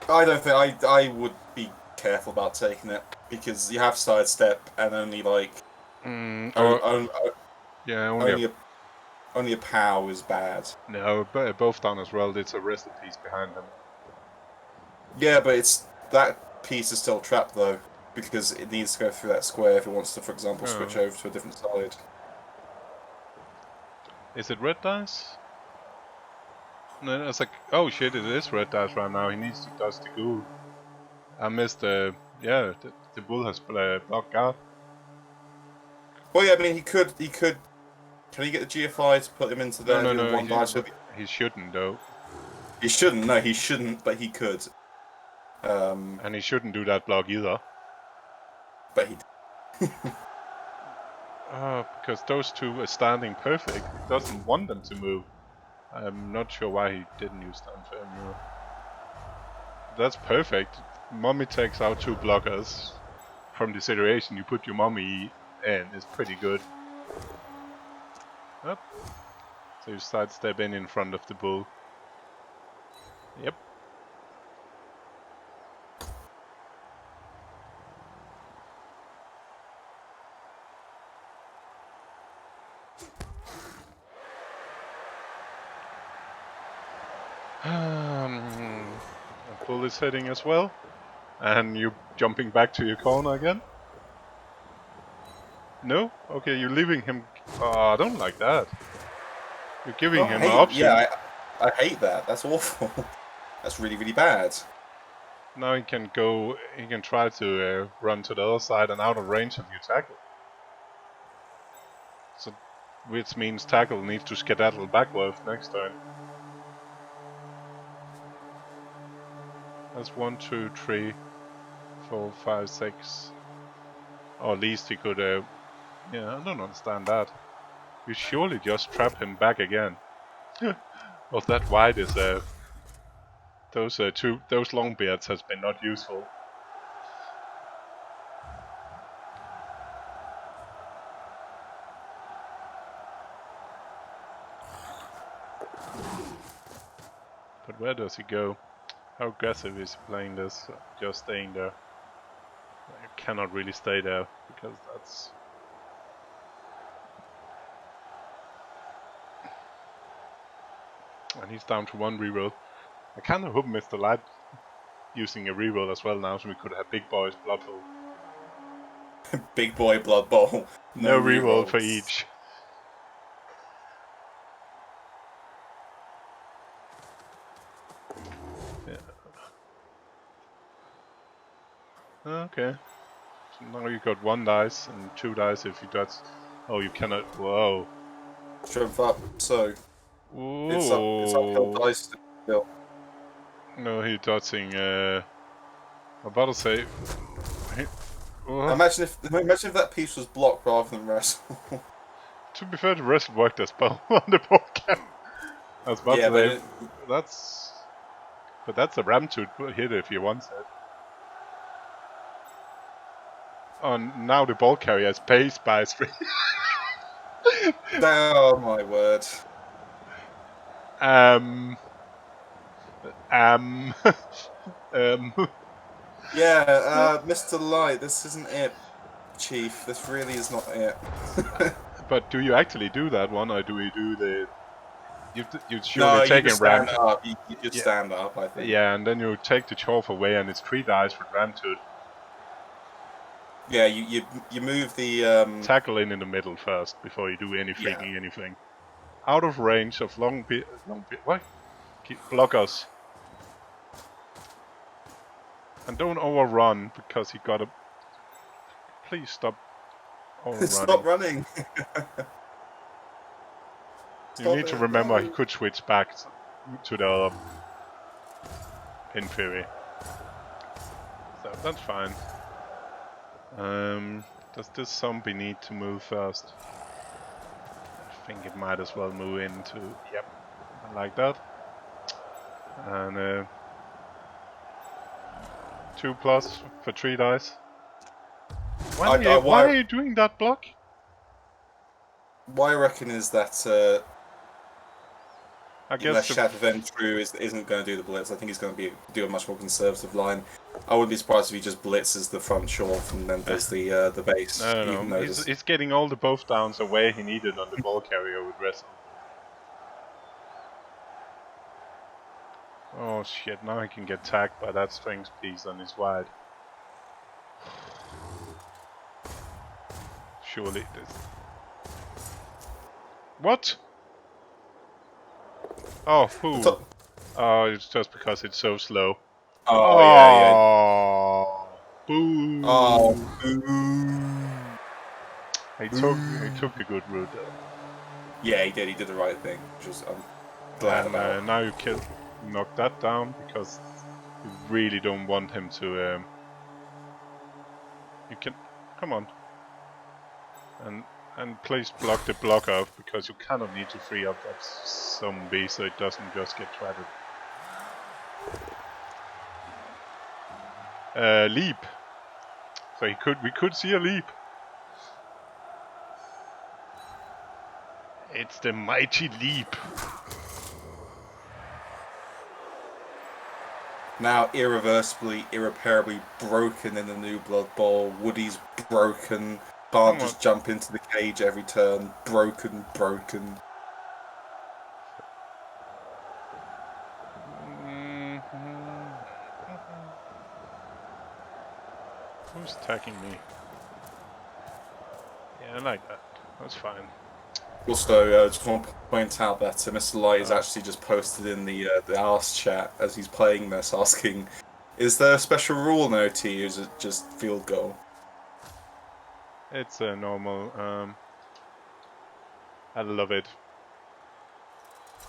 I don't think I would be careful about taking it because you have sidestep and only like only a POW is bad. No, but both down as well. It's a rested piece behind them. Yeah, but it's that piece is still trapped though because it needs to go through that square if it wants to, for example, switch over to a different side. Is it red dice? No, it's like, oh shit, it is red dice right now. He needs to dodge the ghoul. I missed the bull has blocked guard. Well, yeah, I mean, he could. Can he get the GFI to put him into there? No, 1 dice? he shouldn't though. He shouldn't. No, he shouldn't. But he could. And he shouldn't do that block either. But he. Because those 2 are standing perfect. He doesn't want them to move. I'm not sure why he didn't use stand firm either. That's perfect. Mummy takes out 2 blockers. From the situation you put your mummy in is pretty good. Yep. So you sidestep in front of the bull. Yep. Bull is hitting as well. And you jumping back to your corner again? No? Okay, you're leaving him... I don't like that. You're giving him an option. Yeah, I hate that. That's awful. That's really, really bad. Now he can go... He can try to run to the other side and out of range of your tackle. So, which means tackle needs to skedaddle backwards next turn. That's 1, 2, 3, 4, 5, 6. Or at least he could... yeah, I don't understand that. You surely just trap him back again. Well, that wide is... those long beards has been not useful. But where does he go? How aggressive is he playing this? Just staying there. I cannot really stay there because that's... And he's down to 1 reroll. I kind of hope Mr. Light using a reroll as well now, so we could have Big Boy's Blood Bowl. Big Boy Blood Bowl. No reroll for each. Yeah. Okay. Now you got 1 dice and 2 dice if you dodge. Oh, you cannot. Whoa. Strength up, so it's uphill Ooh. dice still. No, he's dodging. I'm about to say. Oh. Imagine if that piece was blocked rather than wrestle. To be fair, the wrestle worked as well on the ball cap. I was about Yeah, to say that's a ram to hit if you want it. Oh, now the ball carrier is paced by 3. Oh my word. Um, Yeah, Mr. Light, this isn't it, Chief. This really is not it. but do you actually do that one, or do we do the? You surely No, you take a just ram. stand up. You just Yeah, stand up, I think. yeah, and then you take the chaff away, and it's 3 dice for ram to Yeah, you move the tackle in the middle first before you do any yeah. freaking anything. Out of range of what? Keep blockers. And don't overrun because he got a. Please stop overrunning. Stop running. You need to remember he could switch back to the other in theory. So that's fine. Does this zombie need to move first? I think it might as well move into. Yep, like that. And 2+ for 3 dice. Why are you doing that block? What I reckon is that I guess Lechatventru isn't going to do the blitz. I think he's going to do a much more conservative line. I wouldn't be surprised if he just blitzes the front short and then does the base. No. He's getting all the both downs away he needed on the ball carrier with wrestle. Oh shit, now he can get tagged by that strings piece on his wide. Surely this. What? Oh, who? Oh, it's just because it's so slow. Oh yeah. Boo! Oh, boo. He took the good route though. Yeah, he did. He did the right thing, which was I'm glad about. Now you knock that down because you really don't want him to. You can come on. And please block the block off because you kind of need to free up that zombie so it doesn't just get threaded. Leap. So we could see a leap. It's the mighty leap. Now irreparably broken in the new Blood Bowl. Woody's broken. Can't just jump into the cage every turn. Broken. Who's attacking me? Yeah, I like that. That's fine. Also, just want to point out that Mr. Light is actually just posted in the Ask chat as he's playing this, asking, "Is there a special rule in OT, or is it just field goal?" It's a normal. I love it.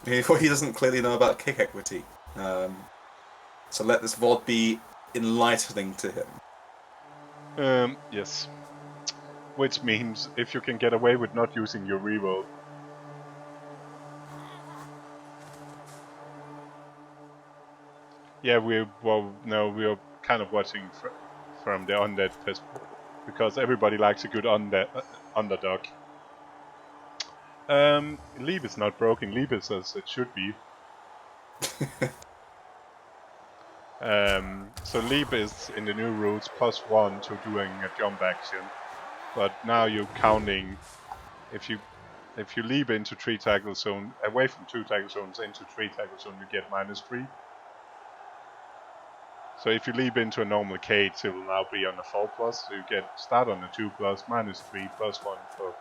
He doesn't clearly know about kick equity, so let this VOD be enlightening to him. Yes. Which means if you can get away with not using your reroll. Yeah, we're kind of watching from the Undead perspective because everybody likes a good underdog. Leap is not broken. Leap is as it should be. So leap is in the new rules +1 to doing a jump action, but now you're counting if you leap into 3 tackle zone away from 2 tackle zones into 3 tackle zone, you get -3. So if you leap into a normal cage, it will now be on a 4+, so you start on a 2+, -3, +1 for.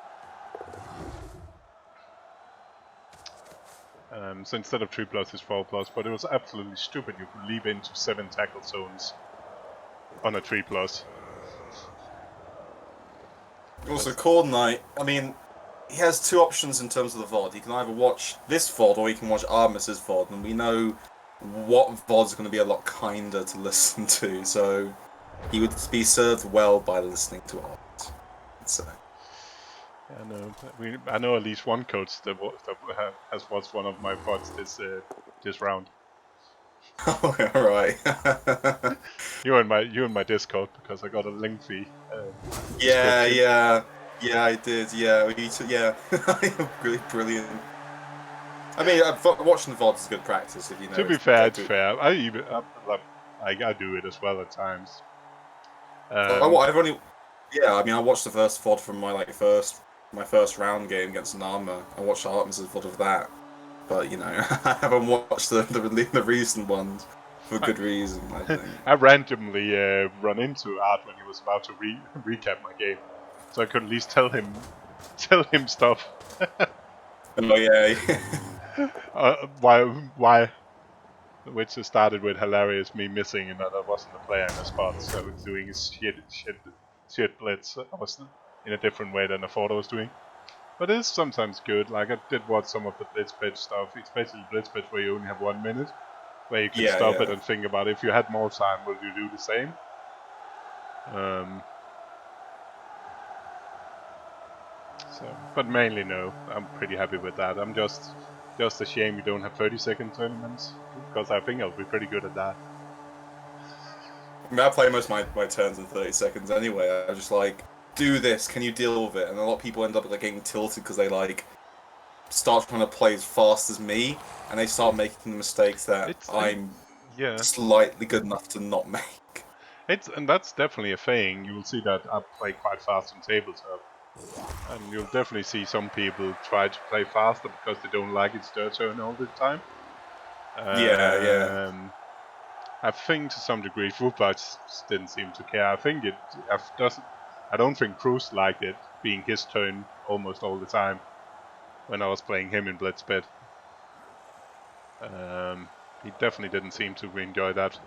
So instead of 3+, it's 4+, but it was absolutely stupid. You could leap into 7 tackle zones on a 3+. Also, Cord Knight, I mean, he has two options in terms of the VOD. He can either watch this VOD or he can watch Artemis's VOD, and we know what VOD's going to be a lot kinder to listen to, so he would be served well by listening to ours. So. I know. I know at least one coach that has watched one of my VODs this round. Oh, alright. You in my Discord because I got a lengthy. Yeah, I did. Yeah, yeah, really brilliant. I mean, watching the VODs is good practice if you know. To be fair, it's fair. I do it as well at times. I've only, yeah. I mean, I watched the first VOD from my first round game against Nama. I watched Artemis's VOD of that, but you know, I haven't watched the recent ones for good reason. I think. I randomly run into Art when he was about to recap my game, so I could at least tell him stuff. Oh yeah. Why? Which started with hilarious me missing and that I wasn't a player in the spot, so I was doing his shit blitz. I was in a different way than I thought I was doing. But it is sometimes good. Like I did watch some of the blitz pitch stuff, especially blitz pitch where you only have 1 minute, where you can stop it and think about it. If you had more time, would you do the same? But mainly no. I'm pretty happy with that. I'm just a shame we don't have 30-second tournaments, because I think I'll be pretty good at that. I mean, I play most of my turns in 30 seconds anyway. I'm just like, do this, can you deal with it? And a lot of people end up like getting tilted because they like start trying to play as fast as me, and they start making the mistakes that I'm slightly good enough to not make. And that's definitely a thing. You will see that I play quite fast on tabletop. And you'll definitely see some people try to play faster because they don't like it's their turn all the time. I think to some degree Fullbach didn't seem to care. I don't think Cruz liked it being his turn almost all the time when I was playing him in Blitzbit. He definitely didn't seem to enjoy that.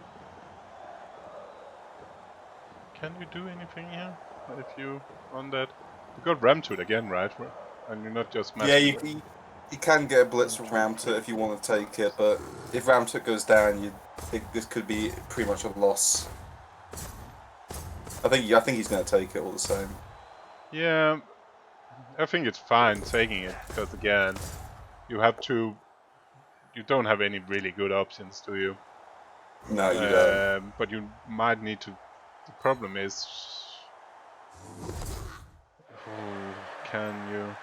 Can you do anything here if you on that? You got Ramtut again, right? And you're not just messing. Yeah, you can get a blitz from Ramtut if you want to take it, but if Ramtut goes down, this could be pretty much a loss. I think he's going to take it all the same. Yeah, I think it's fine taking it because again, you don't have any really good options, do you? No, you don't. But you might need to. The problem is, can you?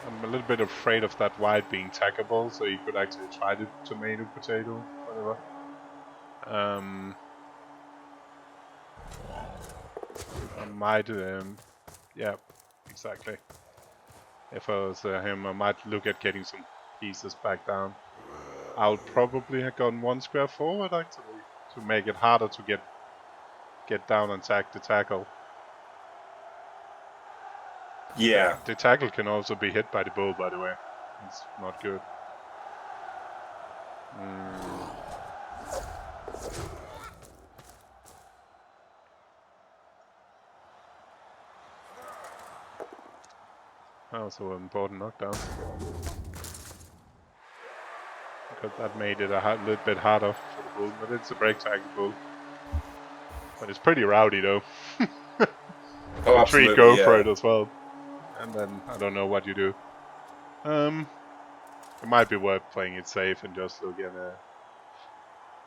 I'm a little bit afraid of that white being tackable, so you could actually try the tomato, potato, whatever. I might, yeah, exactly. If I was him, I might look at getting some pieces back down. I would probably have gone 1 square forward actually, to make it harder to get down and tag the tackle. Yeah. The tackle can also be hit by the ball, by the way. It's not good. Also an important knockdown. Because that made it a little bit harder for the bull, but it's a break tackle bull. But it's pretty rowdy though. Oh, Three go for it as well. And then I don't know what you do. It might be worth playing it safe and just look at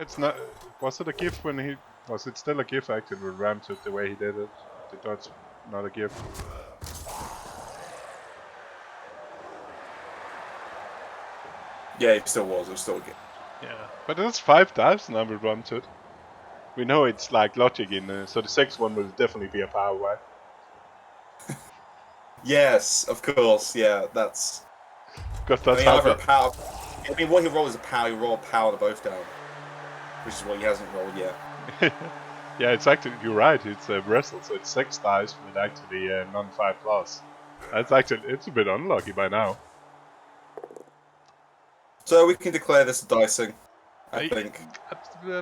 it's not. Was it a GIF when he? Was it still a GIF acted with Ramtut the way he did it? The dodge, not a GIF. Yeah, it still was. It was still a GIF. Yeah, but that's 5 dives now with Ramtut. We know it's like logic in so the 6th one will definitely be a power, right? Yes, of course. Yeah, that's. Because that's how. Either a power. I mean, what he rolled is a power. He rolled power to both down, which is what he hasn't rolled yet. Yeah, it's actually, you're right. It's a wrestle, so it's 6 dice with actually non-5 plus. That's actually, it's a bit unlucky by now. So we can declare this a dicing, I think.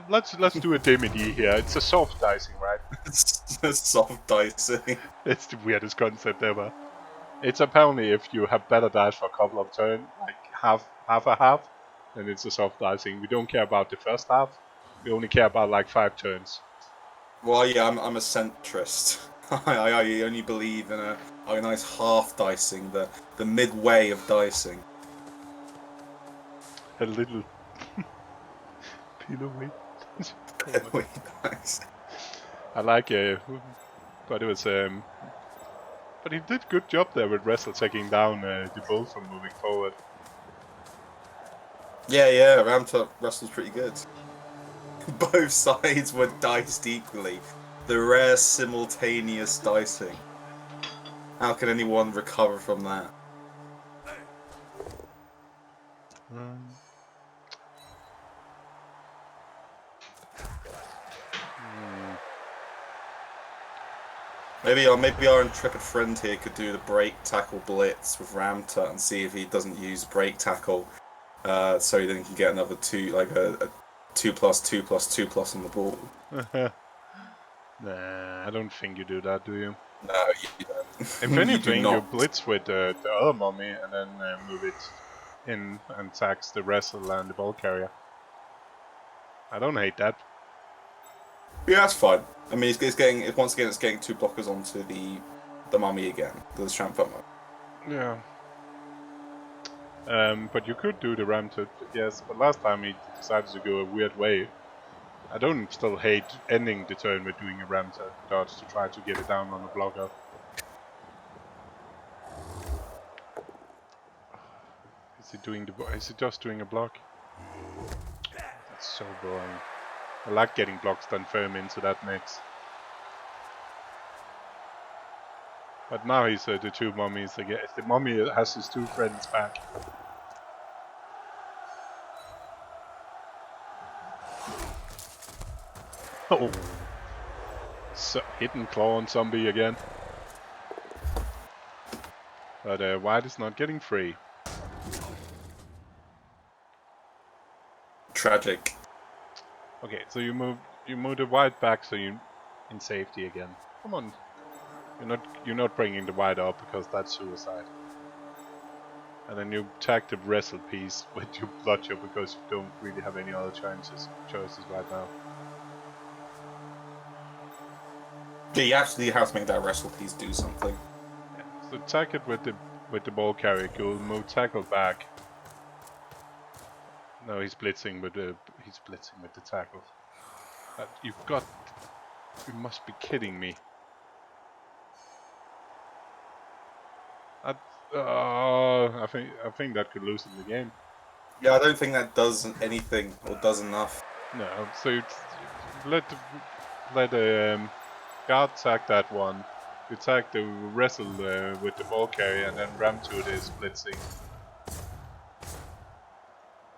Let's do a DMD here. It's a soft dicing, right? It's soft dicing. It's the weirdest concept ever. It's apparently if you have better dice for a couple of turns, like half a half, then it's a soft dicing. We don't care about the first half. We only care about like 5 turns. Well, yeah, I'm a centrist. I only believe in a nice half dicing, the midway of dicing. A little peel away. Midway dice. I like but it was but he did good job there with Wrestle taking down the bull from moving forward. Yeah, Ramtop wrestles pretty good. Both sides were diced equally. The rare simultaneous dicing. How can anyone recover from that? Maybe our intrepid friend here could do the break tackle blitz with Ramtut and see if he doesn't use break tackle, so then he can get another 2, like a 2+2+2+ on the ball. Nah, I don't think you do that, do you? No, you don't. If anything, you not. blitz with the other mummy and then move it in and tax the wrestle and the ball carrier. I don't hate that. Yeah, that's fine. I mean, it's getting 2 blockers onto the mummy again, the Shramfut mummy. Yeah. But you could do the ram to yes, but last time he decided to go a weird way. I don't still hate ending the turn with doing a ram to dodge to try to get it down on the blocker. Is he just doing a block? That's so boring. I like getting blocks done firm into that mix. But now he's the 2 mummies again. The mummy has his 2 friends back. Oh. So, hidden claw on zombie again. But White is not getting free. Tragic. Okay, so you move the White back so you're in safety again. Come on. You're not bringing the White up because that's suicide. And then you attack the wrestle piece with your bludger because you don't really have any other choices right now. Yeah, you actually have to make that wrestle piece do something. Yeah, so attack it with the ball carrier. Cool. Move tackle back. No, he's blitzing with the tackle. You must be kidding me. I think that could lose in the game. Yeah, I don't think that does anything or does enough. No, so you let the guard tag that one. You tag the wrestle with the ball carrier and then ram to it is blitzing.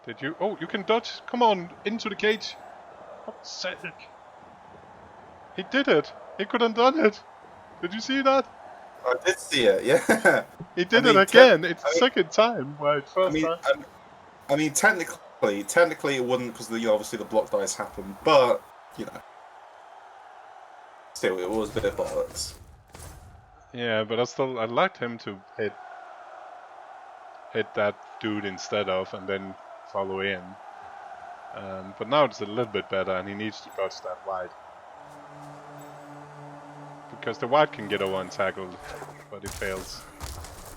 Did you? Oh, you can dodge. Come on, into the cage. What's sake? He did it. He could have done it. Did you see that? I did see it. Yeah. He did it again. It's the second time. Right, first time. I mean, technically it wouldn't because obviously the block dice happened, but still, it was a bit of bollocks. Yeah, but I liked him to hit that dude instead of and then follow in. But now it's a little bit better and he needs to dodge that White. Because the White can get over untackled, but he fails.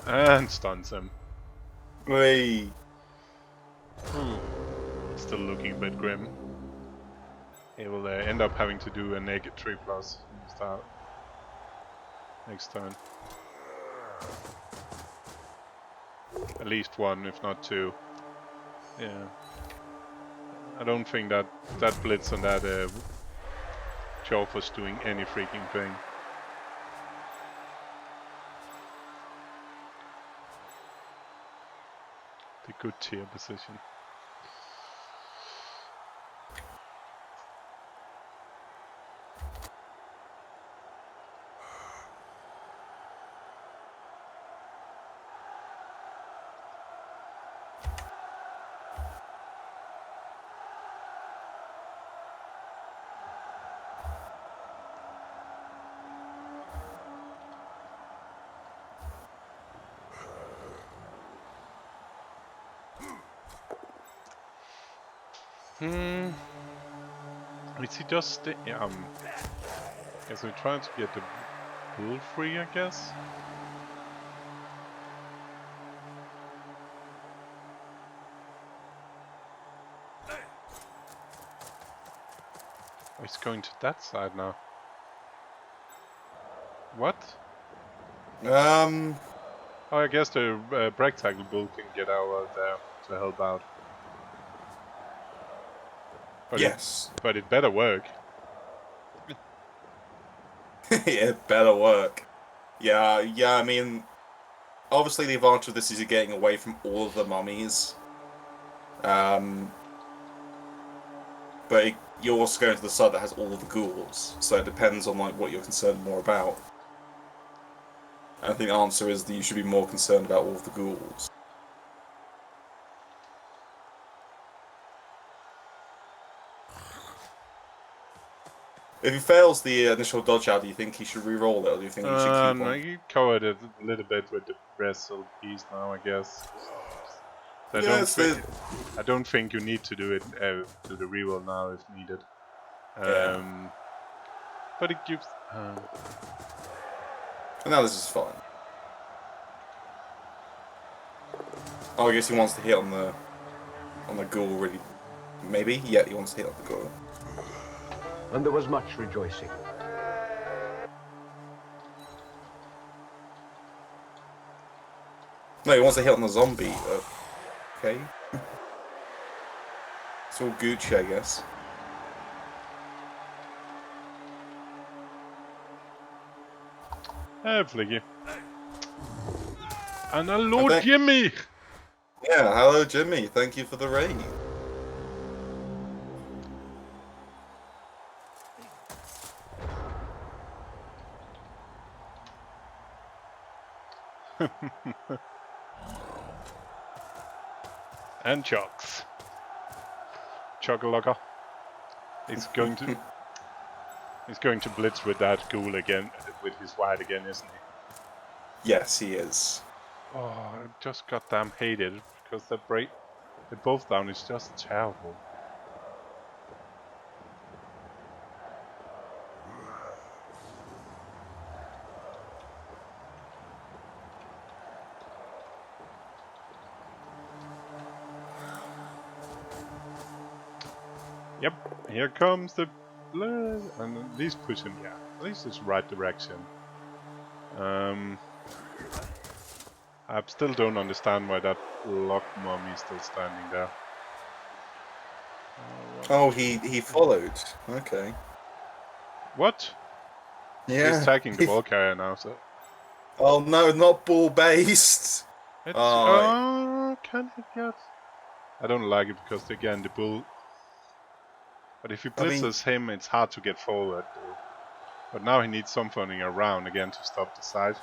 And stuns him. Wait. Still looking a bit grim. He will end up having to do a naked 3+ next turn. At least 1, if not 2. Yeah. I don't think that blitz on that Dwarf was doing any freaking thing. The good tier position. Hmm. Is he just guess we're trying to get the bull free, I guess? Oh, he's going to that side now. What? Oh, I guess the brake tackle bull can get out there to help out. But Yes. But it better work. It better work. Yeah, I mean, obviously the advantage of this is you're getting away from all of the mummies. But you're also going to the side that has all of the ghouls, so it depends on like what you're concerned more about. And I think the answer is that you should be more concerned about all of the ghouls. If he fails the initial dodge out, do you think he should re-roll it, or do you think he should keep No, on? you covered it a little bit with the wrestle piece now, I guess. So Yes, I don't think you need to do it to the reroll now if needed. Yeah. But it gives. Now this is fine. Oh, I guess he wants to hit on the ghoul already. Maybe? Yeah, he wants to hit on the ghoul. And there was much rejoicing. No, he wants to hit on the zombie. Okay. It's all Gucci, I guess. Flicky. And hello, Jimmy! Yeah, hello Jimmy, thank you for the raid. And Chocks. Chockalogger. He's going to. He's going to blitz with that ghoul again, with his white again, isn't he? Yes, he is. Oh, I just goddamn hate it because the both down is just terrible. Yep, here comes the blood, and at least push him. Yeah, at least it's right direction. I still don't understand why that lock mummy is still standing there. Oh, he followed. Okay. What? Yeah. He's attacking the ball carrier now, so. Oh no, not ball based. Can he get? I don't like it because again the bull. But if he blitzes him, it's hard to get forward. But now he needs something around again to stop the side.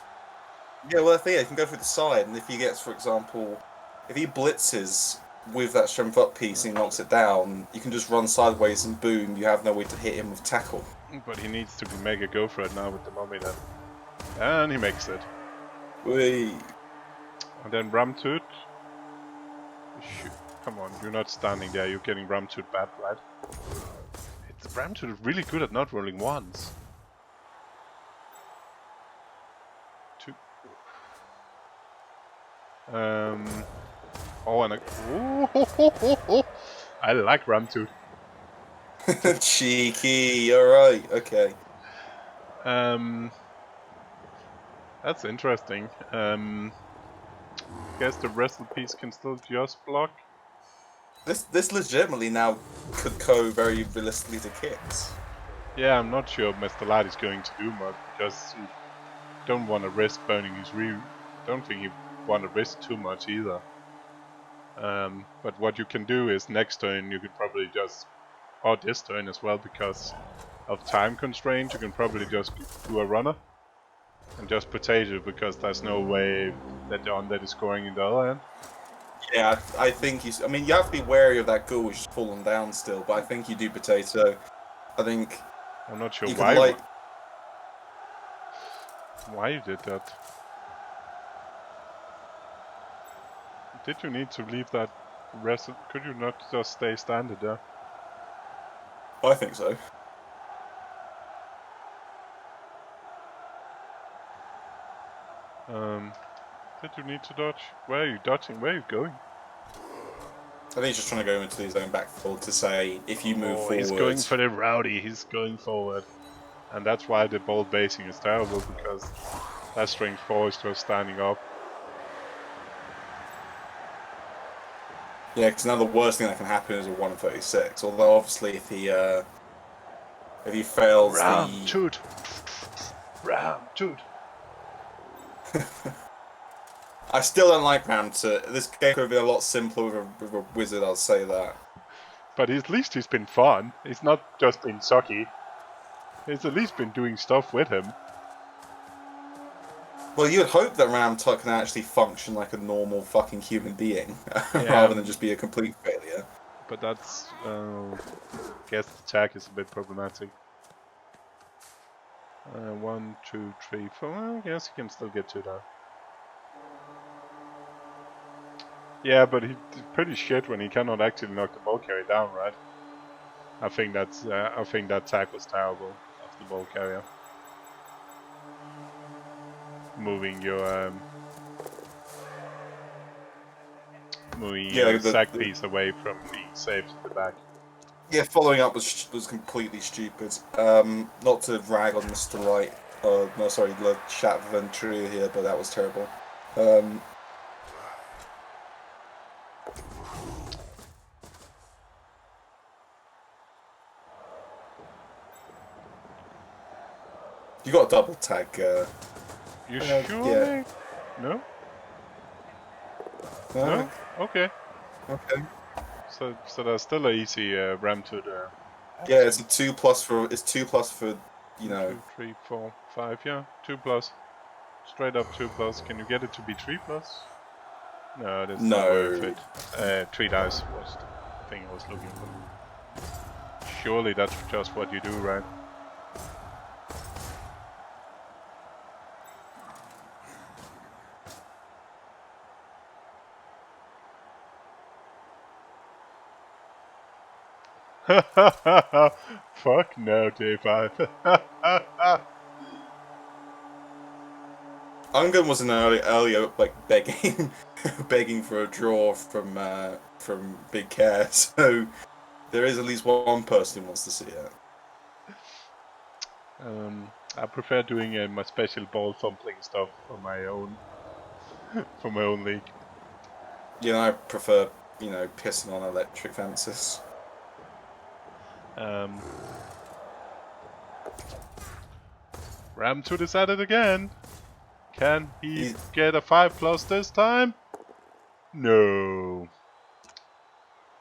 Yeah, well, I think he can go through the side, and if he gets, for example, if he blitzes with that strength up piece and he knocks it down, you can just run sideways and boom, you have no way to hit him with tackle. But he needs to make a go for it now with the mummy then. And he makes it. Whee. And then Ramtut. Shoot. Come on, you're not standing there, you're getting Ramtut bad, right? Ramtut is really good at not rolling ones. Two. Oh, and I like Ramtut. Cheeky, alright, okay. That's interesting. Guess the wrestle piece can still just block. This legitimately now could go very realistically to kicks. Yeah, I'm not sure Mr. Lad is going to do much because he don't want to risk burning his don't think he want to risk too much either. But what you can do is next turn you could probably just, or this turn as well because of time constraint, you can probably just do a runner and just potato because there's no way that the Undead is scoring in the other end. Yeah, I think I mean, you have to be wary of that ghoul which is falling down still, but I think you do potato. I think. I'm not sure you why. Why you did that? Did you need to leave that rest? Could you not just stay standing there? I think so. Did you need to dodge? Where are you dodging? Where are you going? I think he's just trying to go into his own backfield to say, if you move forward... He's going for the rowdy. He's going forward. And that's why the bold basing is terrible, because that strength 4 is just standing up. Yeah, because now the worst thing that can happen is a 136. Although obviously if he fails Toot! Ram, toot! I still don't like Ram Toot. This game could be a lot simpler with a wizard, I'll say that. But at least he's been fun. He's not just been sucky. He's at least been doing stuff with him. Well, you'd hope that Ram Toot can actually function like a normal fucking human being, rather than just be a complete failure. But that's... I guess the attack is a bit problematic. 1, 2, 3, 4... Well, I guess he can still get 2 down. Yeah, but he's pretty shit when he cannot actually knock the ball carrier down, right? I think that's... I think that attack was terrible of the ball carrier. Moving your sack piece away from being safe to the back. Yeah, following up was completely stupid. Not to rag on Mr. Light, no, sorry, Lechatventru here, but that was terrible. You got a double tag. You sure? Yeah. No? No? Okay. Okay. So there's still an easy ram to the... Yeah, it's a 2+ for... It's 2+ for, you know... 2, 3, 4, 5, yeah. 2+. Straight up 2+. Can you get it to be 3+? No, that's not worth it. 3 dice was the thing I was looking for. Surely that's just what you do, right? Fuck no, T5. Undead was earlier like begging, begging for a draw from Big Care, so there is at least one person who wants to see it. I prefer doing my special ball thumping stuff for my own, league. Yeah, I prefer, you know, pissing on electric fences. Ram to the side again. Can he get a 5+ this time? No.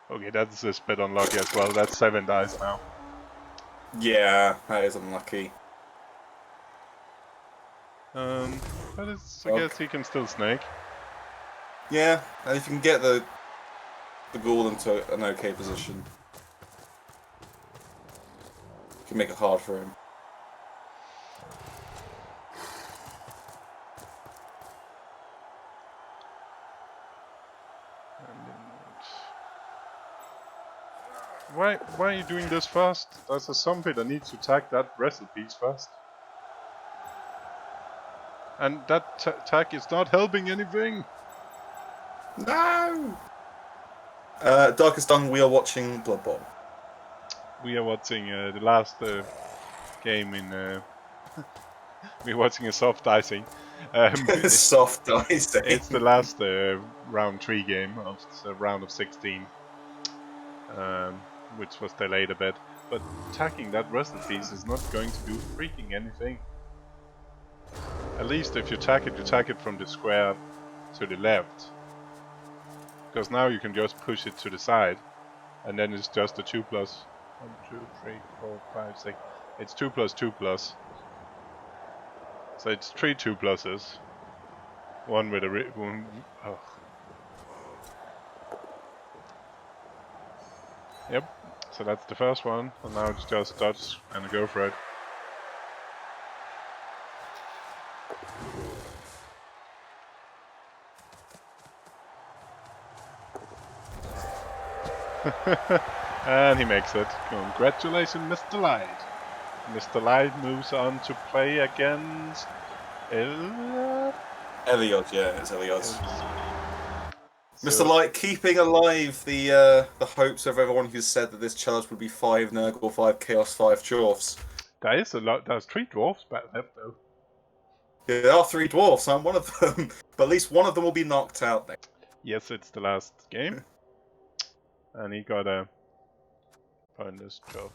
Okay, that's a bit unlucky as well. That's 7 dice now. Yeah, that is unlucky. But it's, I guess he can still snake. Yeah, and if you can get the ghoul into an okay position, you can make it hard for him. Why are you doing this first? There's a zombie that needs to attack that wrestle piece first. And that attack is not helping anything! No! Darkest Dung, we are watching Blood Bowl. We are watching the last game in... we're watching a soft icing. Soft icing. It's the last round 3 game of the round of 16. Which was delayed a bit. But attacking that wrestle piece is not going to do freaking anything. At least if you attack it from the square to the left. Because now you can just push it to the side. And then it's just a 2+. 1, 2, 3, 4, 5, 6. It's 2+2+. So it's 3 2+s. One with a one. Oh. Yep. So that's the first one. And now it's just dodge and go for it. And he makes it. Congratulations, Mr. Light. Mr. Light moves on to play against Elliot. Elliot, yeah, it's Elliot. So, Mr. Light keeping alive the hopes of everyone who said that this challenge would be 5 Nurgle, 5 Chaos, 5 Dwarfs. there is a lot. There's 3 dwarfs back left though. Yeah, there are 3 dwarfs. I'm one of them, but at least one of them will be knocked out. Then. Yes, it's the last game, and he got a pointless job.